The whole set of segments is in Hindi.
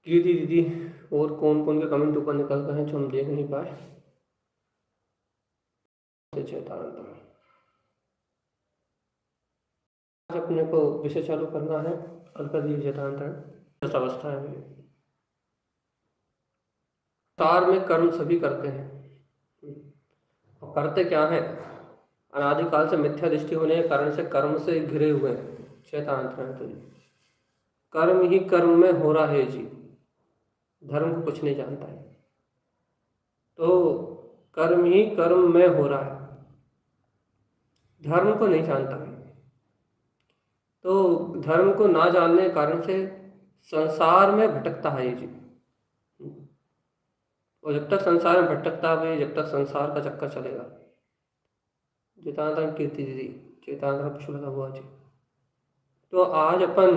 कीर्ति दीदी और कौन कौन के कमेंट ऊपर निकल गए हैं जो हम देख नहीं पाए। चेतानंद आज अपने को विषय चालू करना है। अल्पदीप चेतांतरण अवस्था है। संसार में कर्म सभी करते हैं और करते क्या है, अनादिकाल से मिथ्या दृष्टि होने के कारण से कर्म से घिरे हुए हैं। चेतांतरण तो कर्म ही कर्म में हो रहा है जी, धर्म को कुछ नहीं जानता है। तो कर्म ही कर्म में हो रहा है, धर्म को नहीं जानता है। तो धर्म को ना जानने के कारण से संसार में भटकता है ये जी। और जब तक संसार में भटकता है, जब तक संसार का चक्कर चलेगा। चेतांतरण कीर्ति दीदी, चेतांतरण पुष्पलता हुआ जी। तो आज अपन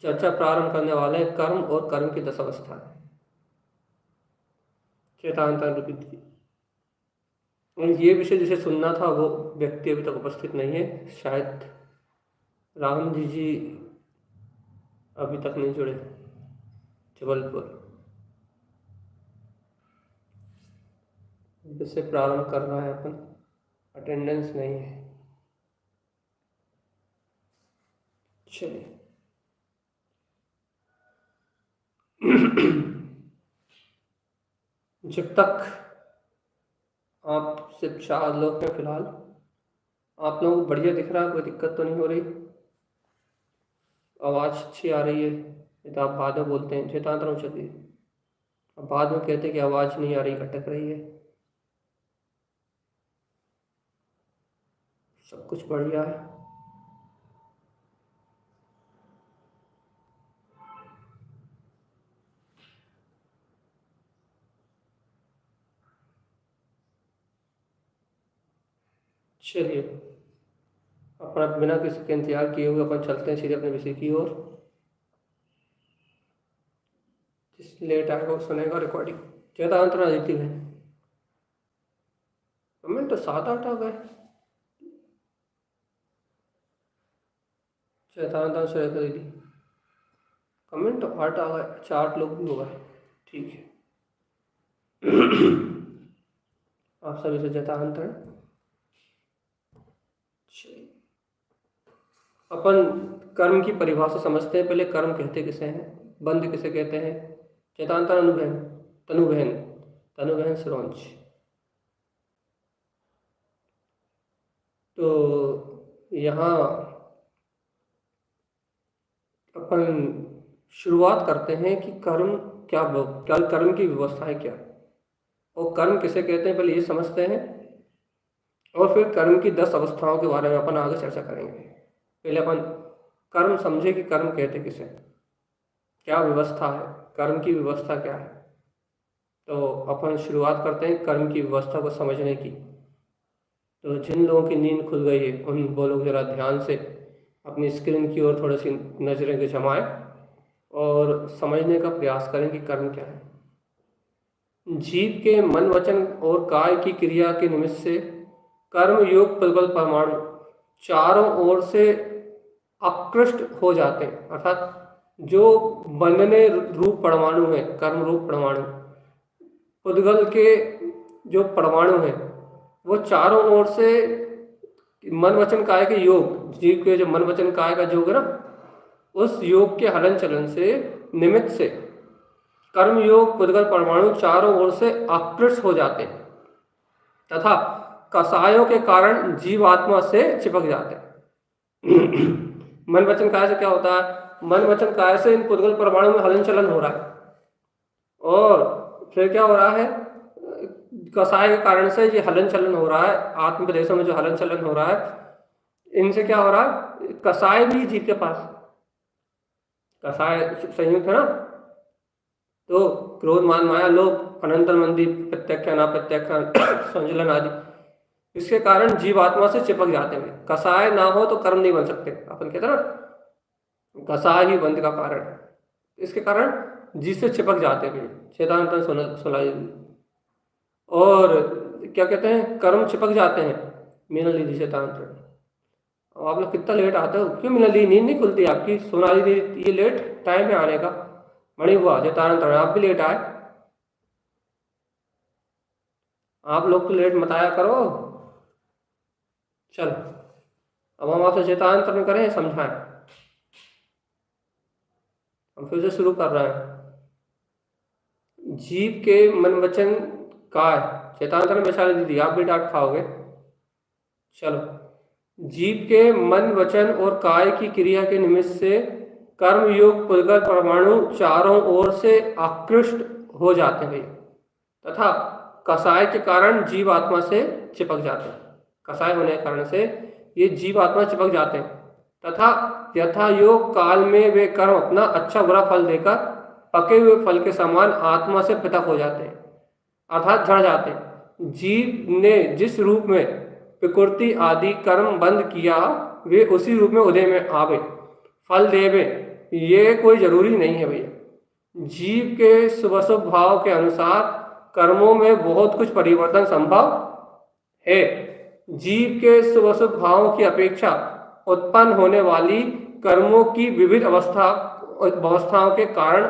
चर्चा प्रारंभ करने वाले हैं कर्म और कर्म की 10 अवस्थाएं। चेतांतरण कीर्ति, ये विषय जिसे सुनना था वो व्यक्ति अभी तक उपस्थित नहीं है। शायद राम जी अभी तक नहीं जुड़े, जबलपुर। जिससे प्रारंभ कर रहा है अपन, अटेंडेंस नहीं है। चलिए जब तक आप सिर्फ 4 लोग हैं फिलहाल, आप लोगों को बढ़िया दिख रहा है, कोई दिक्कत तो नहीं हो रही, आवाज़ अच्छी आ रही है। ये तो आप बाद में बोलते हैं चेतांतरण चलिए, अब बाद में कहते हैं कि आवाज़ नहीं आ रही, अटक रही है। सब कुछ बढ़िया है। चलिए अपना बिना किसी के इंतजार किए हुए अपन चलते हैं सीधे अपने विषय की ओर। जिस लेट आएगा वो सुनेगा रिकॉर्डिंग। चेतांतरण आदित्य है, कमेंट तो 7-8 आ गए। चेतांतरण सुरेखा दीदी, कमेंट तो 8 आ गए। अच्छा 8 लोग भी हो गए, ठीक है। आप सभी से चेतांतरण। अपन कर्म की परिभाषा समझते हैं। पहले कर्म कहते किसे हैं, बंध किसे कहते हैं। चेतांतरण अनुभहन, तनुभहन, तनुभहन सरोंच। तो यहाँ अपन शुरुआत करते हैं कि कर्म क्या कर्म की व्यवस्था है क्या, और कर्म किसे कहते हैं पहले ये समझते हैं, और फिर कर्म की 10 अवस्थाओं के बारे में अपन आगे चर्चा करेंगे। पहले अपन कर्म समझे कि कर्म कहते किसे, क्या व्यवस्था है, कर्म की व्यवस्था क्या है। तो अपन शुरुआत करते हैं कर्म की व्यवस्था को समझने की। तो जिन लोगों की नींद खुल गई है उन वो लोग जरा ध्यान से अपनी स्क्रीन की ओर थोड़ी सी नजरें जमाएं और समझने का प्रयास करें कि कर्म क्या है। जीव के मन वचन और काय की क्रिया के निमित्त से कर्म योग प्रबल परमाणु चारों ओर से आकृष्ट हो जाते हैं। अर्थात जो बनने रूप परमाणु है, कर्म रूप परमाणु, उद्गल के जो परमाणु हैं वो चारों ओर से मन वचन काय के योग, जीव के जो मन वचन काय का योग है ना, उस योग के हलन चलन से निमित्त से कर्म योग उद्गल परमाणु चारों ओर से आकृष्ट हो जाते हैं तथा कसायों के कारण जीवात्मा से चिपक जाते हैं। मन वचन काय से क्या होता है, मन वचन काय से इन पुद्गल परमाणु में हलन चलन हो रहा है, और फिर क्या हो रहा है, कसाय के कारण से ये हलन चलन हो रहा है। आत्म प्रदेशों में जो हलन चलन हो रहा है, इनसे क्या हो रहा है, कसाय भी जीव के पास, कसाय संयुक्त है ना। तो क्रोध मान माया लोभ अनंतर मंदी प्रत्याख्यान अप्रत्याख्यान संजलन आदि, इसके कारण जीव आत्मा से चिपक जाते हैं। कसाय ना हो तो कर्म नहीं बन सकते। अपन कहते हैं ना, कसाय ही बंध का कारण है। इसके कारण जीव से चिपक जाते हैं। चेतांतरण सुनाई, और क्या कहते हैं, कर्म चिपक जाते हैं। मीना लीजिए चेतांतरण। अब आप लोग कितना लेट आते हो, क्यों मिला नींद नहीं खुलती आपकी? सोनाली दी ये लेट टाइम है आने का। मणि हुआ जतारण आप भी लेट आए। आप लोग तो लेट मत आया करो। चलो अब हम आपसे चेतांतरण करें, समझाएं। हम फिर से शुरू कर रहे हैं। जीव के मन वचन काय, चेतांतरण वैशाली दीदी आप भी डांट खाओगे। चलो, जीव के मन वचन और काय की क्रिया के निमित्त से कर्मयोग पुद्गल परमाणु चारों ओर से आकृष्ट हो जाते हैं तथा कसाय के कारण जीव आत्मा से चिपक जाते हैं। कसाय होने के कारण से ये जीव आत्मा चिपक जाते हैं तथा यथा योग काल में वे कर्म अपना अच्छा बुरा फल देकर पके हुए फल के समान आत्मा से पृथक हो जाते हैं, अर्थात झड़ जाते हैं। जीव ने जिस रूप में प्रकृति आदि कर्म बंद किया वे उसी रूप में उदय में आवे, फल देवे, ये कोई जरूरी नहीं है भैया। जीव के शुभ भाव के अनुसार कर्मों में बहुत कुछ परिवर्तन संभव है। जीव के शुभ भावों की अपेक्षा उत्पन्न होने वाली कर्मों की विविध अवस्थाओं के कारण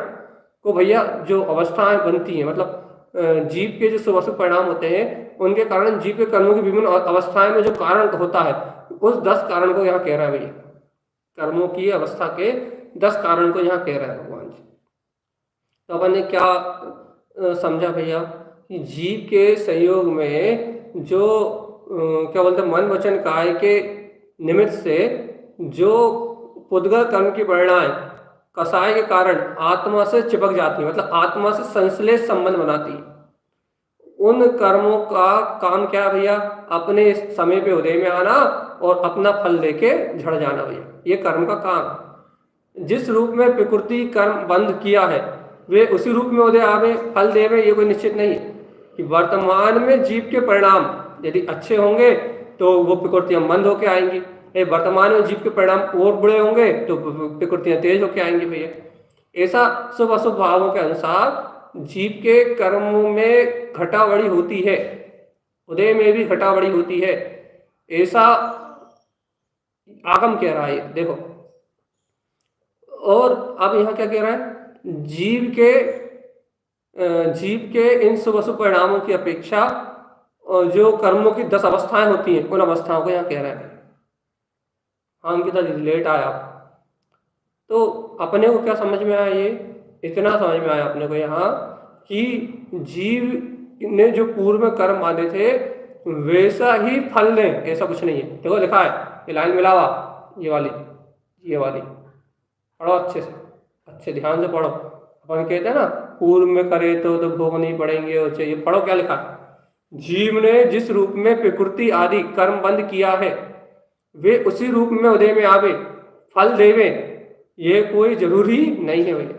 को भैया जो अवस्थाएं बनती हैं, मतलब जीव के जो शुभ परिणाम होते हैं उनके कारण जीव के कर्मों की विभिन्न अवस्थाएं में जो कारण होता है उस 10 कारण को यहाँ कह रहा है भैया। कर्मों की अवस्था के 10 कारण को यहाँ कह रहा है भगवान जी। तो अपन ने क्या समझा भैया कि जीव के संयोग में जो क्या बोलते हैं मन वचन काय के निमित्त से जो पुद्गल कर्म की परिणाम कसाय के कारण आत्मा से चिपक जाती है, मतलब आत्मा से संश्लेष संबंध बनाती है। उन कर्मों का काम क्या है भैया? अपने समय पे उदय में आना और अपना फल लेके झड़ जाना भैया, ये कर्म का काम है। जिस रूप में प्रकृति कर्म बंद किया है वे उसी रूप में उदय आवे, फल देवे, ये कोई निश्चित नहीं है कि वर्तमान में जीव के परिणाम यदि अच्छे होंगे तो वो प्रकृतियां मंद होके आएंगी, वर्तमान में जीव के परिणाम और बुरे होंगे तो प्रकृतियां तेज होके आएंगी भैया। ऐसा शुभ अशुभ भावों के अनुसार जीव के कर्मों में घटाबढ़ी होती है, उदय में भी घटाबढ़ी होती है, ऐसा आगम कह रहा है देखो। और अब यहाँ क्या कह रहा है? जीव के इन शुभ अशुभ परिणामों की अपेक्षा जो कर्मों की 10 अवस्थाएं होती हैं उन अवस्थाओं को यहाँ कह रहा है। हाँ अंकिता दीदी लेट आया। तो अपने को क्या समझ में आया? ये इतना समझ में आया अपने को यहाँ कि जीव ने जो पूर्व में कर्म माने थे वैसा ही फल दें, ऐसा कुछ नहीं है। देखो लिखा है, ये लाइन मिलावा, ये वाली पढ़ो अच्छे से, अच्छे ध्यान से पढ़ो। अपन कहते हैं ना पूर्व में करे तो भोग नहीं पड़ेंगे और चाहिए, पढ़ो क्या लिखा। जीव ने जिस रूप में प्रकृति आदि कर्म बंद किया है वे उसी रूप में उदय में आवे, फल देवे, ये कोई जरूरी नहीं है भैया।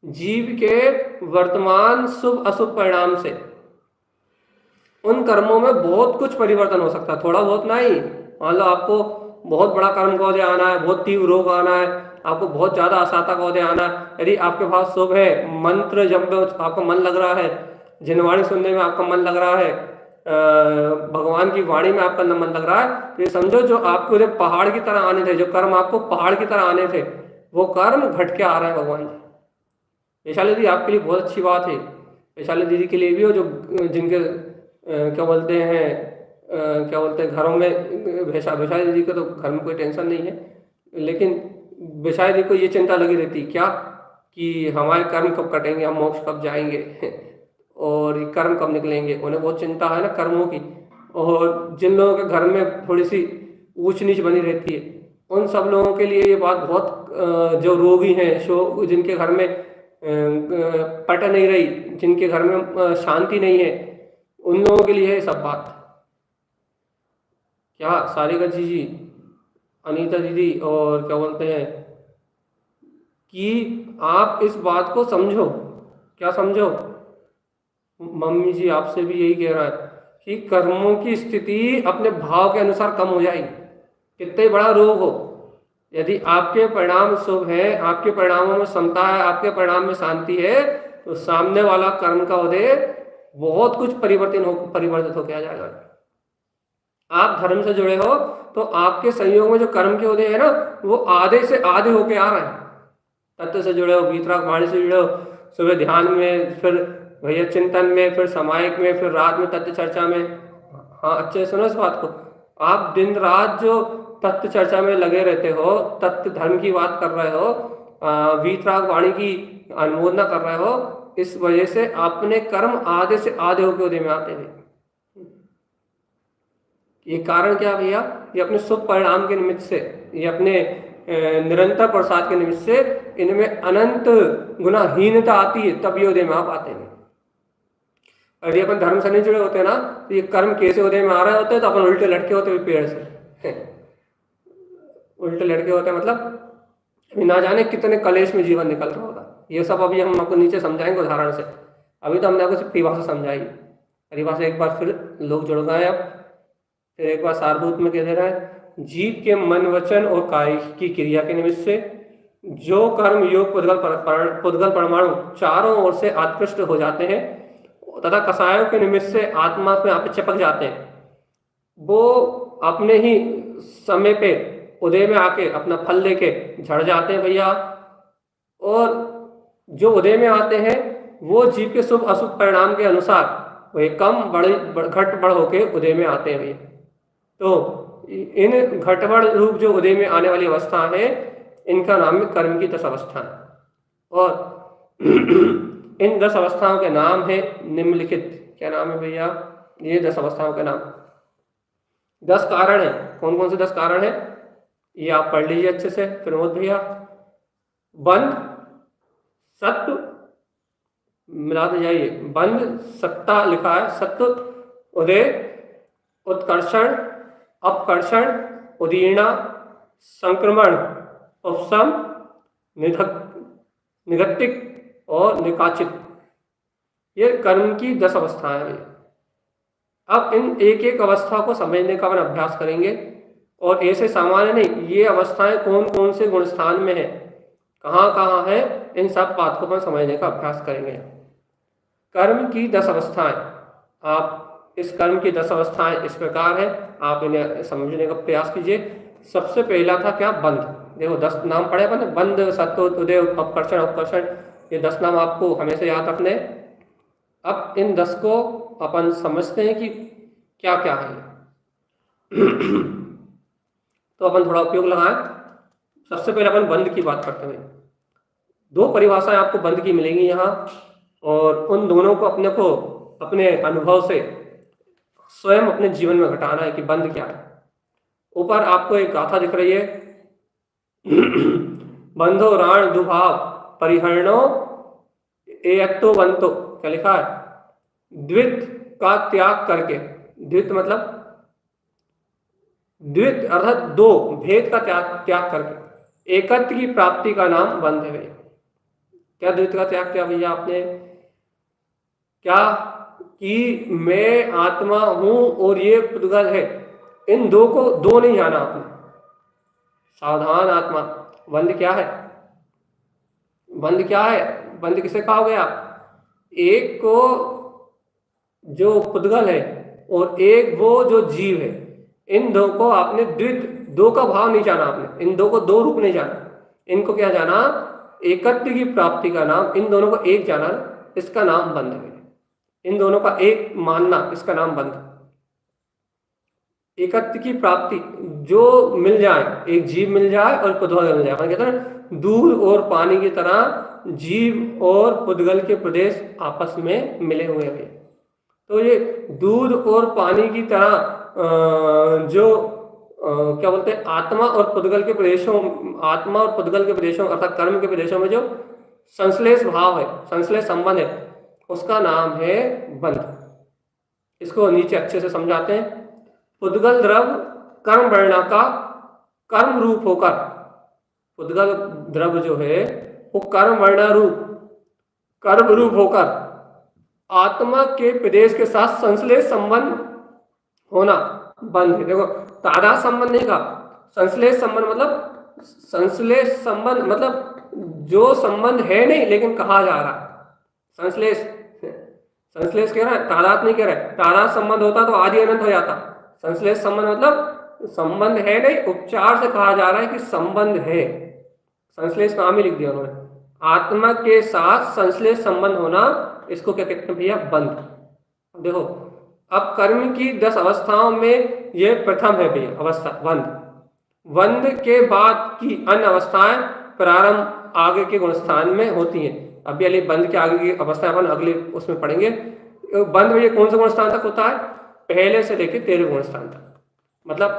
जीव के वर्तमान शुभ अशुभ परिणाम से उन कर्मों में बहुत कुछ परिवर्तन हो सकता है, थोड़ा बहुत नहीं। मान लो आपको बहुत बड़ा कर्म का उदय आना है, बहुत तीव्र रोग आना है, आपको बहुत ज्यादा असाता का उदय आना है, यदि आपके पास शुभ है, मंत्र जब आपका मन लग रहा है, जिनवाणी सुनने में आपका मन लग रहा है, भगवान की वाणी में आपका मन लग रहा है, तो ये समझो जो आपके उधर पहाड़ की तरह आने थे, जो कर्म आपको पहाड़ की तरह आने थे वो कर्म घट के आ रहे हैं भगवान जी। वैशाली दीदी आपके लिए बहुत अच्छी बात है, वैशाली दीदी के लिए भी हो जो जिनके क्या बोलते हैं घरों में, वैशाली दीदी को तो घर में कोई टेंशन नहीं है, लेकिन वैशाली दीदी को ये चिंता लगी रहती क्या कि हमारे कर्म कब कटेंगे, हम मोक्ष कब जाएंगे और कर्म कब निकलेंगे, उन्हें बहुत चिंता है ना कर्मों की। और जिन लोगों के घर में थोड़ी सी ऊंच नीच बनी रहती है उन सब लोगों के लिए ये बात बहुत, जो रोगी हैं, जिनके घर में पट नहीं रही, जिनके घर में शांति नहीं है, उन लोगों के लिए है सब बात। क्या सारिका जी, अनीता दीदी और क्या बोलते हैं कि आप इस बात को समझो। क्या समझो? मम्मी जी आपसे भी यही कह रहा है कि कर्मों की स्थिति अपने भाव के अनुसार कम हो जाएगी, कितने बड़ा रोग हो, यदि आपके परिणाम शुभ है, आपके परिणामों में समता है, आपके परिणाम में शांति है, तो सामने वाला कर्म का उदय बहुत कुछ परिवर्तित होकर आ जाएगा। आप धर्म से जुड़े हो तो आपके संयोग में जो कर्म के उदय है ना, वो आधे से आधे होके आ रहे हैं। तत्व से जुड़े हो, वीतराग वाणी से जुड़े हो, सुबह ध्यान में, फिर भैया चिंतन में, फिर सामायिक में, फिर रात में तत्व चर्चा में। हाँ, अच्छे सुनो इस बात को। आप दिन रात जो तत्व चर्चा में लगे रहते हो, तत्व धर्म की बात कर रहे हो, वीतराग वाणी की अनुमोदना कर रहे हो, इस वजह से अपने कर्म आधे से आधे होके उदय में आते हैं। ये कारण क्या भैया? ये अपने शुभ परिणाम के निमित्त से, ये अपने निरंतर प्रसाद के निमित्त से इनमें अनंत गुनाहीनता आती है, तब ये उदय में आप आते हैं। अगर अपन धर्म से नहीं जुड़े होते ना, तो ये कर्म कैसे उदय में आ रहे होते, तो अपन उल्टे लटके होते हुए पेड़ से उल्टे लटके होते, मतलब ना जाने कितने कलेश में जीवन निकल रहा होगा। ये सब अभी हम आपको नीचे समझाएंगे उदाहरण से। अभी तो हमने आपको सिर्फ परिभाषा समझाई। परिभाषा एक बार फिर लोग जुड़ गए। अब फिर एक बार सारभूत में कह दे रहा है, जीव के मन, वचन और काय की क्रिया के निमित्त से जो कर्म योग पुद्गल परमाणु चारों ओर से आत्कृष्ट हो जाते हैं तथा कसायों के निमित्त से आत्मा में आप चिपक जाते हैं, वो अपने ही समय पे उदय में आके अपना फल लेके झड़ जाते हैं भैया। और जो उदय में आते हैं वो जीव के शुभ अशुभ परिणाम के अनुसार वही कम घट बढ़ होके उदय में आते हैं भैया। तो इन घटबड़ रूप जो उदय में आने वाली अवस्था है, इनका नाम है कर्म की 10 अवस्थाएं। और इन 10 अवस्थाओं के नाम है निम्नलिखित। क्या नाम है भैया? ये 10 अवस्थाओं के नाम। 10 कारण है। कौन कौन से 10 कारण है ये आप पढ़ लीजिए अच्छे से प्रमोद भैया। बंध, सत्व, मिलाते जाइए, बंध, सत्ता लिखा है, सत्व, उदय, उत्कर्षण, अपकर्षण, उदीर्णा, संक्रमण, उपशम, निगतिक और निकाचित। ये कर्म की 10 अवस्थाएं हैं। अब इन एक एक अवस्था को समझने का अपन अभ्यास करेंगे, और ऐसे सामान्य नहीं, ये अवस्थाएं कौन कौन से गुण स्थान में है, कहाँ कहाँ है, इन सब बात को अपन समझने का अभ्यास करेंगे। कर्म की 10 अवस्थाएं। आप इस कर्म की 10 अवस्थाएं इस प्रकार है, आप इन्हें समझने का प्रयास कीजिए। सबसे पहला था क्या? बंध। देखो 10 नाम पढ़े अपन, बंध, सत्व, उदय, अपकर्षण, उपकर्षण, ये 10 नाम आपको हमेशा याद रखने। अब इन 10 को अपन समझते हैं कि क्या क्या है। तो अपन थोड़ा उपयोग लगाएं। सबसे पहले अपन बंध की बात करते हैं। 2 परिभाषाएं आपको बंध की मिलेंगी यहाँ, और उन दोनों को अपने अनुभव से स्वयं अपने जीवन में घटाना है कि बंध क्या है। ऊपर आपको एक गाथा दिख रही है, बंधो राण दुभाव परिहरणो एयत्तो बंतो। क्या लिखा है? द्वित का त्याग करके, द्वित मतलब द्वित अर्थात 2 भेद का त्याग करके एकत्व की प्राप्ति का नाम बंध है भैया। क्या द्वित का त्याग किया भैया आपने? क्या कि मैं आत्मा हूं और ये पुद्गल है, इन 2 को 2 नहीं जाना आपने। सावधान आत्मा। बंध क्या है? बंध क्या है? बंध किसे कहोगे आप? एक को जो पुद्गल है और एक वो जो जीव है, इन 2 को आपने द्वित, 2 का भाव नहीं जाना आपने, इन 2 को 2 रूप नहीं जाना। इनको क्या जाना? एकत्व की प्राप्ति का नाम, इन दोनों को एक जाना, इसका नाम बंध है। इन दोनों का एक मानना, इसका नाम बंध। एकत्व की प्राप्ति जो मिल जाए, एक जीव मिल जाए और पुद्गल मिल जाए। मैं कहता हूं दूध और पानी की तरह जीव और पुद्गल के प्रदेश आपस में मिले हुए हैं। तो ये दूध और पानी की तरह जो क्या बोलते हैं, आत्मा और पुद्गल के प्रदेशों, आत्मा और पुद्गल के प्रदेशों अर्थात कर्म के प्रदेशों में जो संश्लेष भाव है, संश्लेष संबंध है, उसका नाम है बंध। इसको नीचे अच्छे से समझाते हैं। पुद्गल द्रव कर्म वर्णा का कर्म रूप होकर, पुद्गल द्रव जो है वो कर्म वर्णा रूप, कर्म रूप होकर आत्मा के प्रदेश के साथ संश्लेष संबंध होना बंध है। देखो तादाद संबंध नहीं कहा, संश्लेष संबंध मतलब, संश्लेष संबंध मतलब जो संबंध है नहीं लेकिन कहा जा रहा है। संश्लेष, संश्लेष कह रहा है, तादाद नहीं कह रहा है। तादाद संबंध होता तो आदि अनंत हो जाता। संश्लेष संबंध मतलब संबंध है नहीं, उपचार से कहा जा रहा है कि संबंध है। संश्लेष नाम ही लिख दिया उन्होंने, आत्मा के साथ संश्लेष संबंध होना, इसको क्या कहते हैं भैया? बंध। देखो अब कर्म की 10 अवस्थाओं में ये प्रथम है भैया अवस्था, बंध। बंध के बाद की अन्य अवस्थाएं प्रारंभ आगे के गुणस्थान में होती हैं। अभी अगले बंध के आगे की अवस्था अपन अगले उसमें पढ़ेंगे। बंध भैया कौन से गुणस्थान तक होता है? पहले से लेकर 13वें गुणस्थान तक। मतलब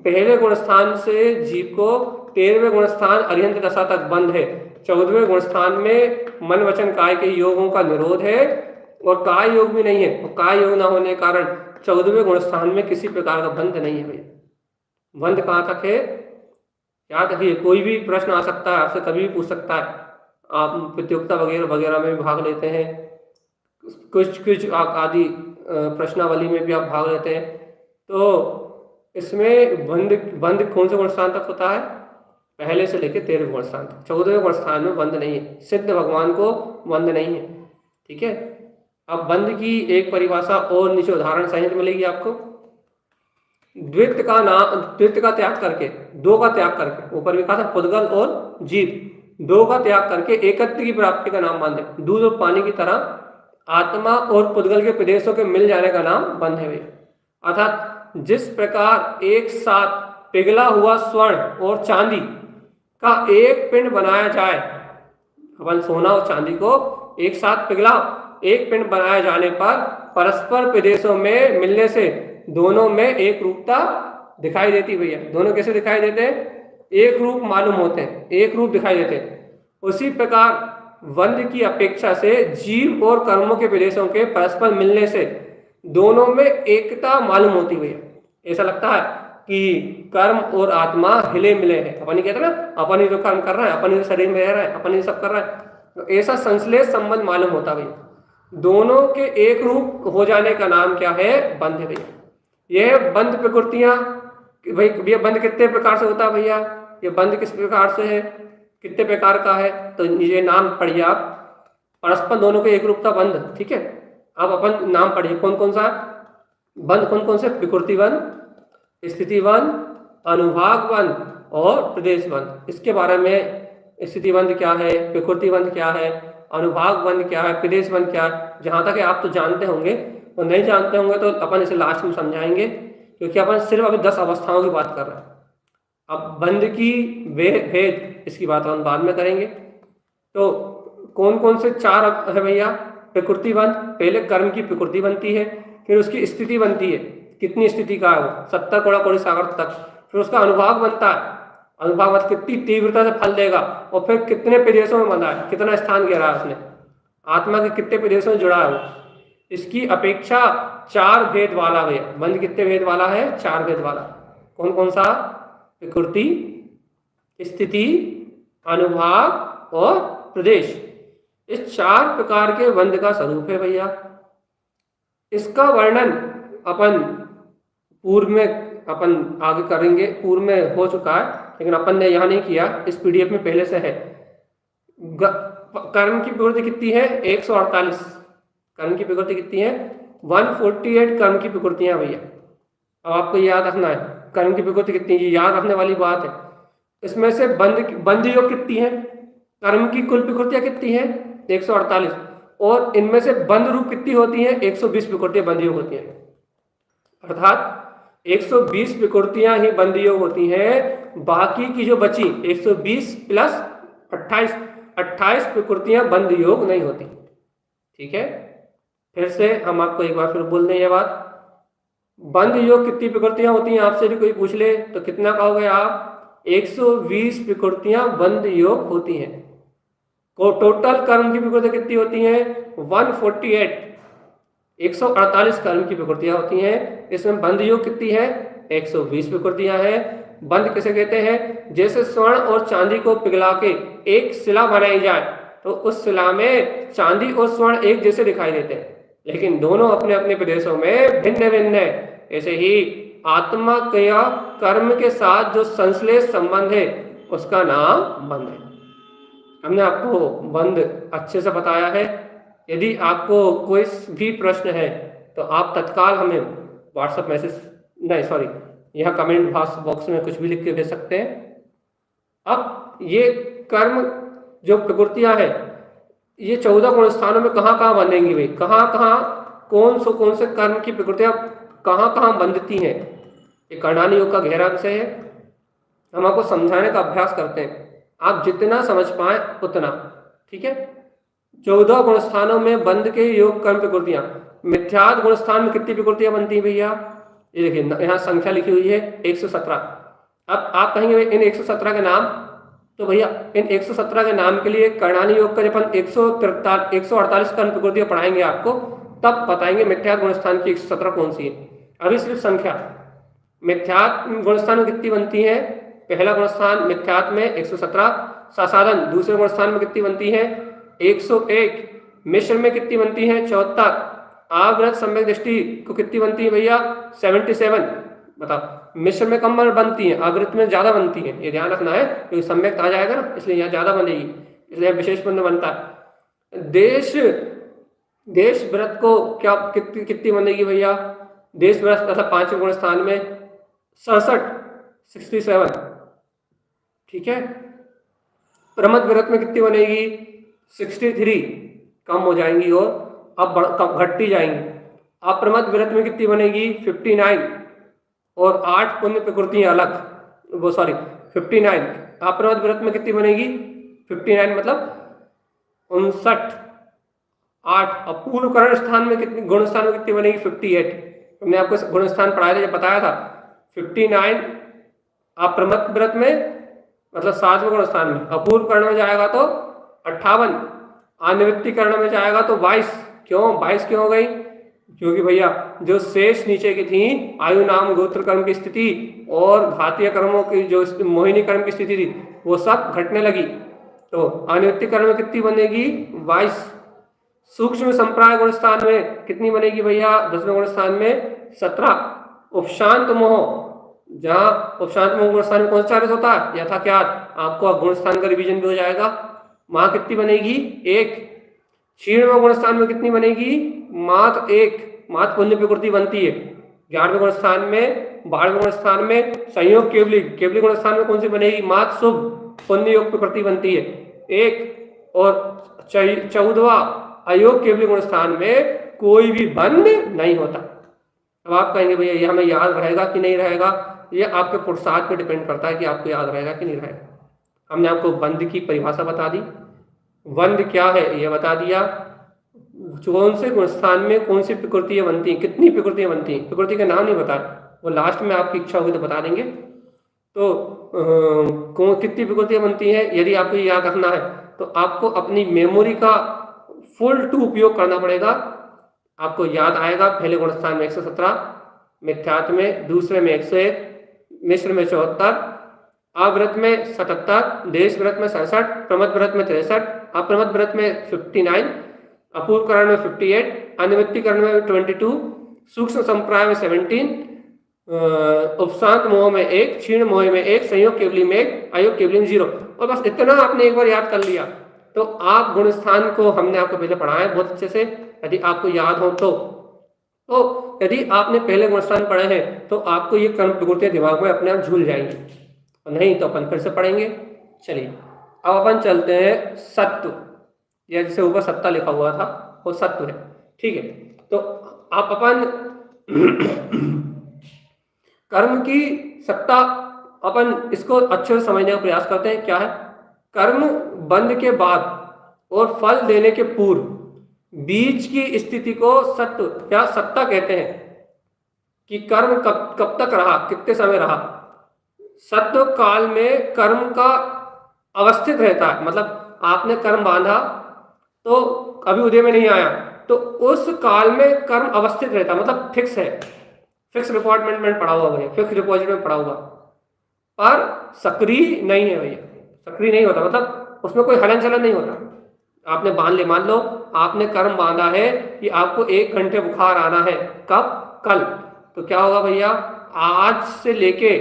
पहले गुणस्थान से जीव को 13वें गुणस्थान अरिहंत दशा तक बंध है। 14वें गुणस्थान में मन वचन काय के योगों का निरोध है और काय योग भी नहीं है, और काय योग ना होने के कारण 14वें गुणस्थान में किसी प्रकार का बंध नहीं है भैया। बंध कहाँ तक है? याद रखिए, कोई भी प्रश्न आ सकता है, आपसे कभी भी पूछ सकता है। आप प्रतियोगिता वगैरह वगैरह में भी भाग लेते हैं, कुछ आदि प्रश्नावली में भी आप भाग लेते हैं, तो इसमें बंध कौन से गुणस्थान तक होता है? पहले से लेकर 13वें गुणस्थान तक। 14वें गुणस्थान में बंध नहीं है, सिद्ध भगवान को बंध नहीं है। ठीक है, अब बंध की एक परिभाषा और नीचे उदाहरण सहित मिलेगी आपको। द्वित्व का त्याग करके, दो का त्याग करके, ऊपर भी कहा था पुद्गल और जीव, दो का त्याग करके एकत्व की प्राप्ति का नाम बंध है। दूध और पानी की तरह आत्मा और पुद्गल के प्रदेशों के मिल जाने का नाम बंध है भैया। अर्थात जिस प्रकार एक साथ पिघला हुआ स्वर्ण और चांदी का एक पिंड बनाया जाए, अपन सोना और चांदी को एक साथ पिघला, एक पिंड बनाए जाने पर परस्पर प्रदेशों में मिलने से दोनों में एक रूपता दिखाई देती भैया। दोनों कैसे दिखाई देते हैं? एक रूप मालूम होते हैं, एक रूप दिखाई देते हैं। उसी प्रकार बंध की अपेक्षा से जीव और कर्मों के प्रदेशों के परस्पर मिलने से दोनों में एकता मालूम होती भैया। ऐसा लगता है कि कर्म और आत्मा हिले मिले हैं। अपन ही कहते हैं ना, अपन ही जो कर्म कर रहा है, अपन ही शरीर में रह रहा है, अपन ही सब कर रहा है, तो ऐसा संश्लेष संबंध मालूम होता भैया। दोनों के एक रूप हो जाने का नाम क्या है? बंध है भैया। यह बंध प्रकृतियां भाई, ये बंध कितने प्रकार से होता है भैया? ये बंध किस प्रकार से है, कितने प्रकार का है? तो ये नाम पढ़िए आप, परस्पर दोनों के एक रूपता बंध। ठीक है, अब अपन नाम पढ़िए कौन कौन सा बंध, कौन कौन से? विकृति बंध, स्थिति बंध, अनुभाग बंध और प्रदेश बंध। इसके बारे में स्थिति बंध क्या है, विकृति बंध क्या है, अनुभाग बंध क्या है, प्रदेश बंध क्या है, जहाँ तक आप तो जानते होंगे, और नहीं जानते होंगे तो अपन इसे लास्ट में समझाएंगे, क्योंकि अपन सिर्फ अभी 10 अवस्थाओं की बात कर रहे हैं। अब बंध की भेद इसकी बात हम बाद में करेंगे। तो कौन कौन से 4 है भैया? प्रकृति बंध, पहले कर्म की प्रकृति बनती है, फिर उसकी स्थिति बनती है, कितनी स्थिति का है वो, 70 कोड़ा कोड़ी सागर तक। फिर उसका अनुभाग बनता है, अनुभाग मतलब कितनी तीव्रता से फल देगा, और फिर कितने प्रदेशों में बंधा है, कितना स्थान घेरा है उसने, आत्मा के कितने प्रदेशों में जुड़ा है वो। इसकी अपेक्षा 4 भेद वाला है। बंध कितने भेद वाला है? 4 भेद वाला। कौन कौन सा? प्रकृति, स्थिति, अनुभाग और प्रदेश। इस 4 प्रकार के बंध का स्वरूप है भैया। इसका वर्णन अपन पूर्व में अपन आगे करेंगे, पूर्व में हो चुका है, लेकिन अपन ने यहाँ नहीं किया, इस पीडीएफ में पहले से है। कर्म की प्रकृति कितनी है? 148 कर्म की प्रकृति कितनी है? 148 कर्म की प्रकृतियां भैया। अब आपको याद रखना है कर्म की प्रकृति कितनी है, याद रखने वाली बात है। इसमें से बंध योग कितनी है? कर्म की कुल प्रकृतियां कितनी है? 148, और इनमें से बंध रूप कितनी होती है? 120 प्रकृतियां बंध योग होती हैं। अर्थात 120 प्रकृतियां ही बंध योग होती हैं, बाकी की जो बची 120 प्लस 28 प्रकृतियां बंध योग नहीं होती। ठीक है, फिर से हम आपको एक बार फिर बोल दें ये बात। बंध योग कितनी प्रकृतियां होती हैं, आपसे भी कोई पूछ ले तो कितना कहोगे आप? 120 प्रकृतियां बंध योग होती हैं। को टोटल कर्म की प्रकृति कितनी होती हैं? 148 148 कर्म की प्रकृतियां होती हैं। इसमें बंध योग कितनी है? 120 प्रकृतियां हैं। बंध किसे कहते हैं? जैसे स्वर्ण और चांदी को पिघला के एक शिला बनाई जाए तो उस शिला में चांदी और स्वर्ण एक जैसे दिखाई देते हैं, लेकिन दोनों अपने अपने प्रदेशों में भिन्न भिन्न है। ऐसे ही आत्मा या कर्म के साथ जो संश्लेष संबंध है उसका नाम बंध है। हमने आपको बंध अच्छे से बताया है। यदि आपको कोई भी प्रश्न है तो आप तत्काल हमें व्हाट्सएप मैसेज यहाँ कमेंट बॉक्स में कुछ भी लिख के भेज सकते हैं। अब ये कर्म जो प्रकृतियां है ये 14 गुण स्थानों में कहाँ कहाँ बंधेंगी भाई, कहाँ कहाँ कौन से कर्म की प्रकृतियां कहाँ कहाँ बंधती हैं। ये कर्णानी योग का गहरा विषय है, हम आपको समझाने का अभ्यास करते हैं, आप जितना समझ पाए उतना, ठीक है। 14 गुण स्थानों में बंध के योग कर्म प्रकृतियां, मिथ्यात्व गुण स्थान में कितनी प्रकृतियां बनती हैं भैया, ये देखिए यहाँ संख्या लिखी हुई है 117। अब आप कहेंगे इन 117 के नाम, तो भैया इन 117 के नाम के लिए कर्णानी योग का जब हम 148 कर्म प्रकृतियां पढ़ाएंगे आपको, तब बताएंगे मिथ्यात्व गुण स्थान की 117 कौन सी है। अभी सिर्फ संख्या, मिथ्यात्व गुण स्थान में कितनी बनती है, पहला गुण स्थान मिथ्यात्व में 117, सासाधन दूसरे गुण स्थान में कितनी बनती है 101, मिश्र में कितनी बनती है 74, आवृत सम्यक दृष्टि को कितनी बनती है भैया 77। बताओ मिश्र में कम बनती है, आवृत में ज्यादा बनती है, ये ध्यान रखना है क्योंकि सम्यक आ जाएगा ना, इसलिए यहाँ ज्यादा बनेगी, इसलिए विशेष बंध बनता है। देश व्रत को क्या कितनी बनेगी भैया, देश व्रत तथा 5वें गुण स्थान में 67, ठीक है। प्रमद व्रत में कितनी बनेगी 63, कम हो जाएंगी और अब घटती जाएंगी। अप्रमद व्रत में कितनी बनेगी 59 और 8 पुण्य प्रकृतियां अलग, वो सॉरी 59, अप्रमद व्रत में कितनी बनेगी 59 मतलब 59, 8 अपूर्व करण स्थान में कितनी, गुण स्थान में कितनी बनेगी 58। हमने आपको गुण स्थान पढ़ाया था, जब बताया था 59 अप्रमद व्रत में मतलब 7वें गुण स्थान में, अपूर्व कर्ण में जाएगा तो 58, अनिवृत्ति कर्ण में जाएगा तो 22। क्यों 22 क्यों हो गई, क्योंकि भैया जो शेष नीचे की थी आयु नाम गोत्र कर्म की स्थिति और घातीय कर्मों की जो मोहिनी कर्म की स्थिति थी वो सब घटने लगी, तो अनिवृत्ति कर्म में कितनी बनेगी 22। सूक्ष्म संप्राय गुण स्थान में कितनी बनेगी भैया 10वें गुण स्थान में 17। उपशांत मोह, जहाँ उपशांत मोह गुण स्थान में कौन सा चार्ज होता है यथा क्या, आपको गुण स्थान का रिवीजन भी हो जाएगा, वहां कितनी बनेगी 1। क्षीण गुण स्थान में कितनी बनेगी मात्र 1, मात्र पुण्य प्रकृति बनती है। 11वें गुण स्थान में 12वें गुण स्थान में संयोग केवली गुण स्थान में कौन सी बनेगी मात्र शुभ पुण्य योग प्रकृति बनती है 1, और 14वां अयोग केवली गुण स्थान में कोई भी बंध नहीं होता। अब आप कहेंगे भैया ये हमें याद रहेगा कि नहीं रहेगा, ये आपके पुरुषार्थ पे डिपेंड करता है कि आपको याद रहेगा कि नहीं रहेगा। हमने आपको बंध की परिभाषा बता दी, बंध क्या है ये बता दिया, कौन से गुण स्थान में कौन सी प्रकृतियां बनती हैं, कितनी प्रकृतियां बनती हैं, प्रकृति का नाम नहीं बताया, वो लास्ट में आपकी इच्छा होगी तो बता देंगे। तो कितनी प्रकृतियां बनती हैं यदि आपको याद रखना है तो आपको अपनी मेमोरी का फुल टू उपयोग करना पड़ेगा। आपको याद आएगा पहले गुण स्थान में 117, मिथ्यात्व में दूसरे में 101, मिश्र में 74, अव्रत में 77, देश व्रत में 67, प्रमद व्रत में 63, अप्रमद व्रत में 59, अपूर्व करण में 58, अनिवृत्ति करण में 22, सूक्ष्म संप्राय में 17, उपशांत मोह में 1, क्षीण मोह में 1, संयोग केवली में 1, अयोग केवली में 0। और बस इतना आपने एक बार याद कर लिया तो आप गुण स्थान को हमने आपको पहले पढ़ाया है बहुत अच्छे से, यदि आपको याद हो तो यदि आपने पहले गुण स्थान पढ़े हैं तो आपको ये कर्म प्रकृतियां दिमाग में अपने आप झूल जाएंगी, और नहीं तो अपन फिर से पढ़ेंगे। चलिए अब अपन चलते हैं सत्व, या जिसे ऊपर सत्ता लिखा हुआ था वो सत्व है, ठीक है। तो आप अपन कर्म की सत्ता अपन इसको अच्छे से समझने का प्रयास करते हैं। क्या है कर्म बंध के बाद और फल देने के पूर्व बीच की स्थिति को सत्व या सत्ता कहते हैं, कि कर्म कब तक रहा, कितने समय रहा। सत्व काल में कर्म का अवस्थित रहता है, मतलब आपने कर्म बांधा तो अभी उदय में नहीं आया तो उस काल में कर्म अवस्थित रहता, मतलब फिक्स है, फिक्स डिपार्टमेंट में पड़ा हुआ भैया, फिक्स डिपॉजिट में पड़ा हुआ, पर सक्रिय नहीं है भैया, सक्रिय नहीं होता, मतलब उसमें कोई हलन चलन नहीं होता। आपने बांध ले, मान लो आपने कर्म बांधा है कि आपको 1 घंटे बुखार आना है, कब कल, तो क्या होगा भैया आज से लेके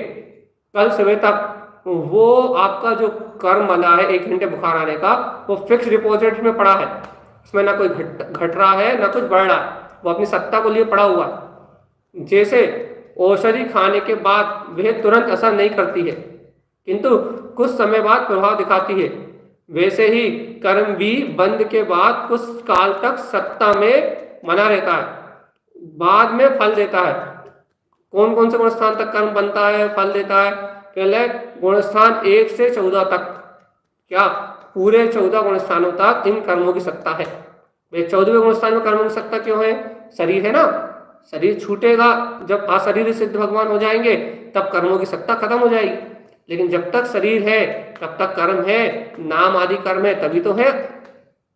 कल सुबह तक वो आपका जो कर्म बना है 1 घंटे बुखार आने का वो फिक्स डिपॉजिट में पड़ा है, उसमें ना कोई घट रहा है ना कुछ बढ़ रहा है, वो अपनी सत्ता को लिए पड़ा हुआ है। जैसे औषधि खाने के बाद वह तुरंत असर नहीं करती है, किंतु कुछ समय बाद प्रभाव दिखाती है, वैसे ही कर्म भी बंध के बाद कुछ काल तक सत्ता में बना रहता है, बाद में फल देता है। कौन कौन से गुण स्थान तक कर्म बनता है, फल देता है? पहले गुण स्थान 1 से 14 तक, क्या पूरे 14 गुण स्थानों तक इन कर्मों की सत्ता है। 14वें गुण स्थान में कर्मों की सत्ता क्यों है? शरीर है ना, शरीर छूटेगा, जब अशरीर सिद्ध भगवान हो जाएंगे तब कर्मों की सत्ता खत्म हो जाएगी। लेकिन जब तक शरीर है तब तक कर्म है, नाम आदि कर्म है, तभी तो है।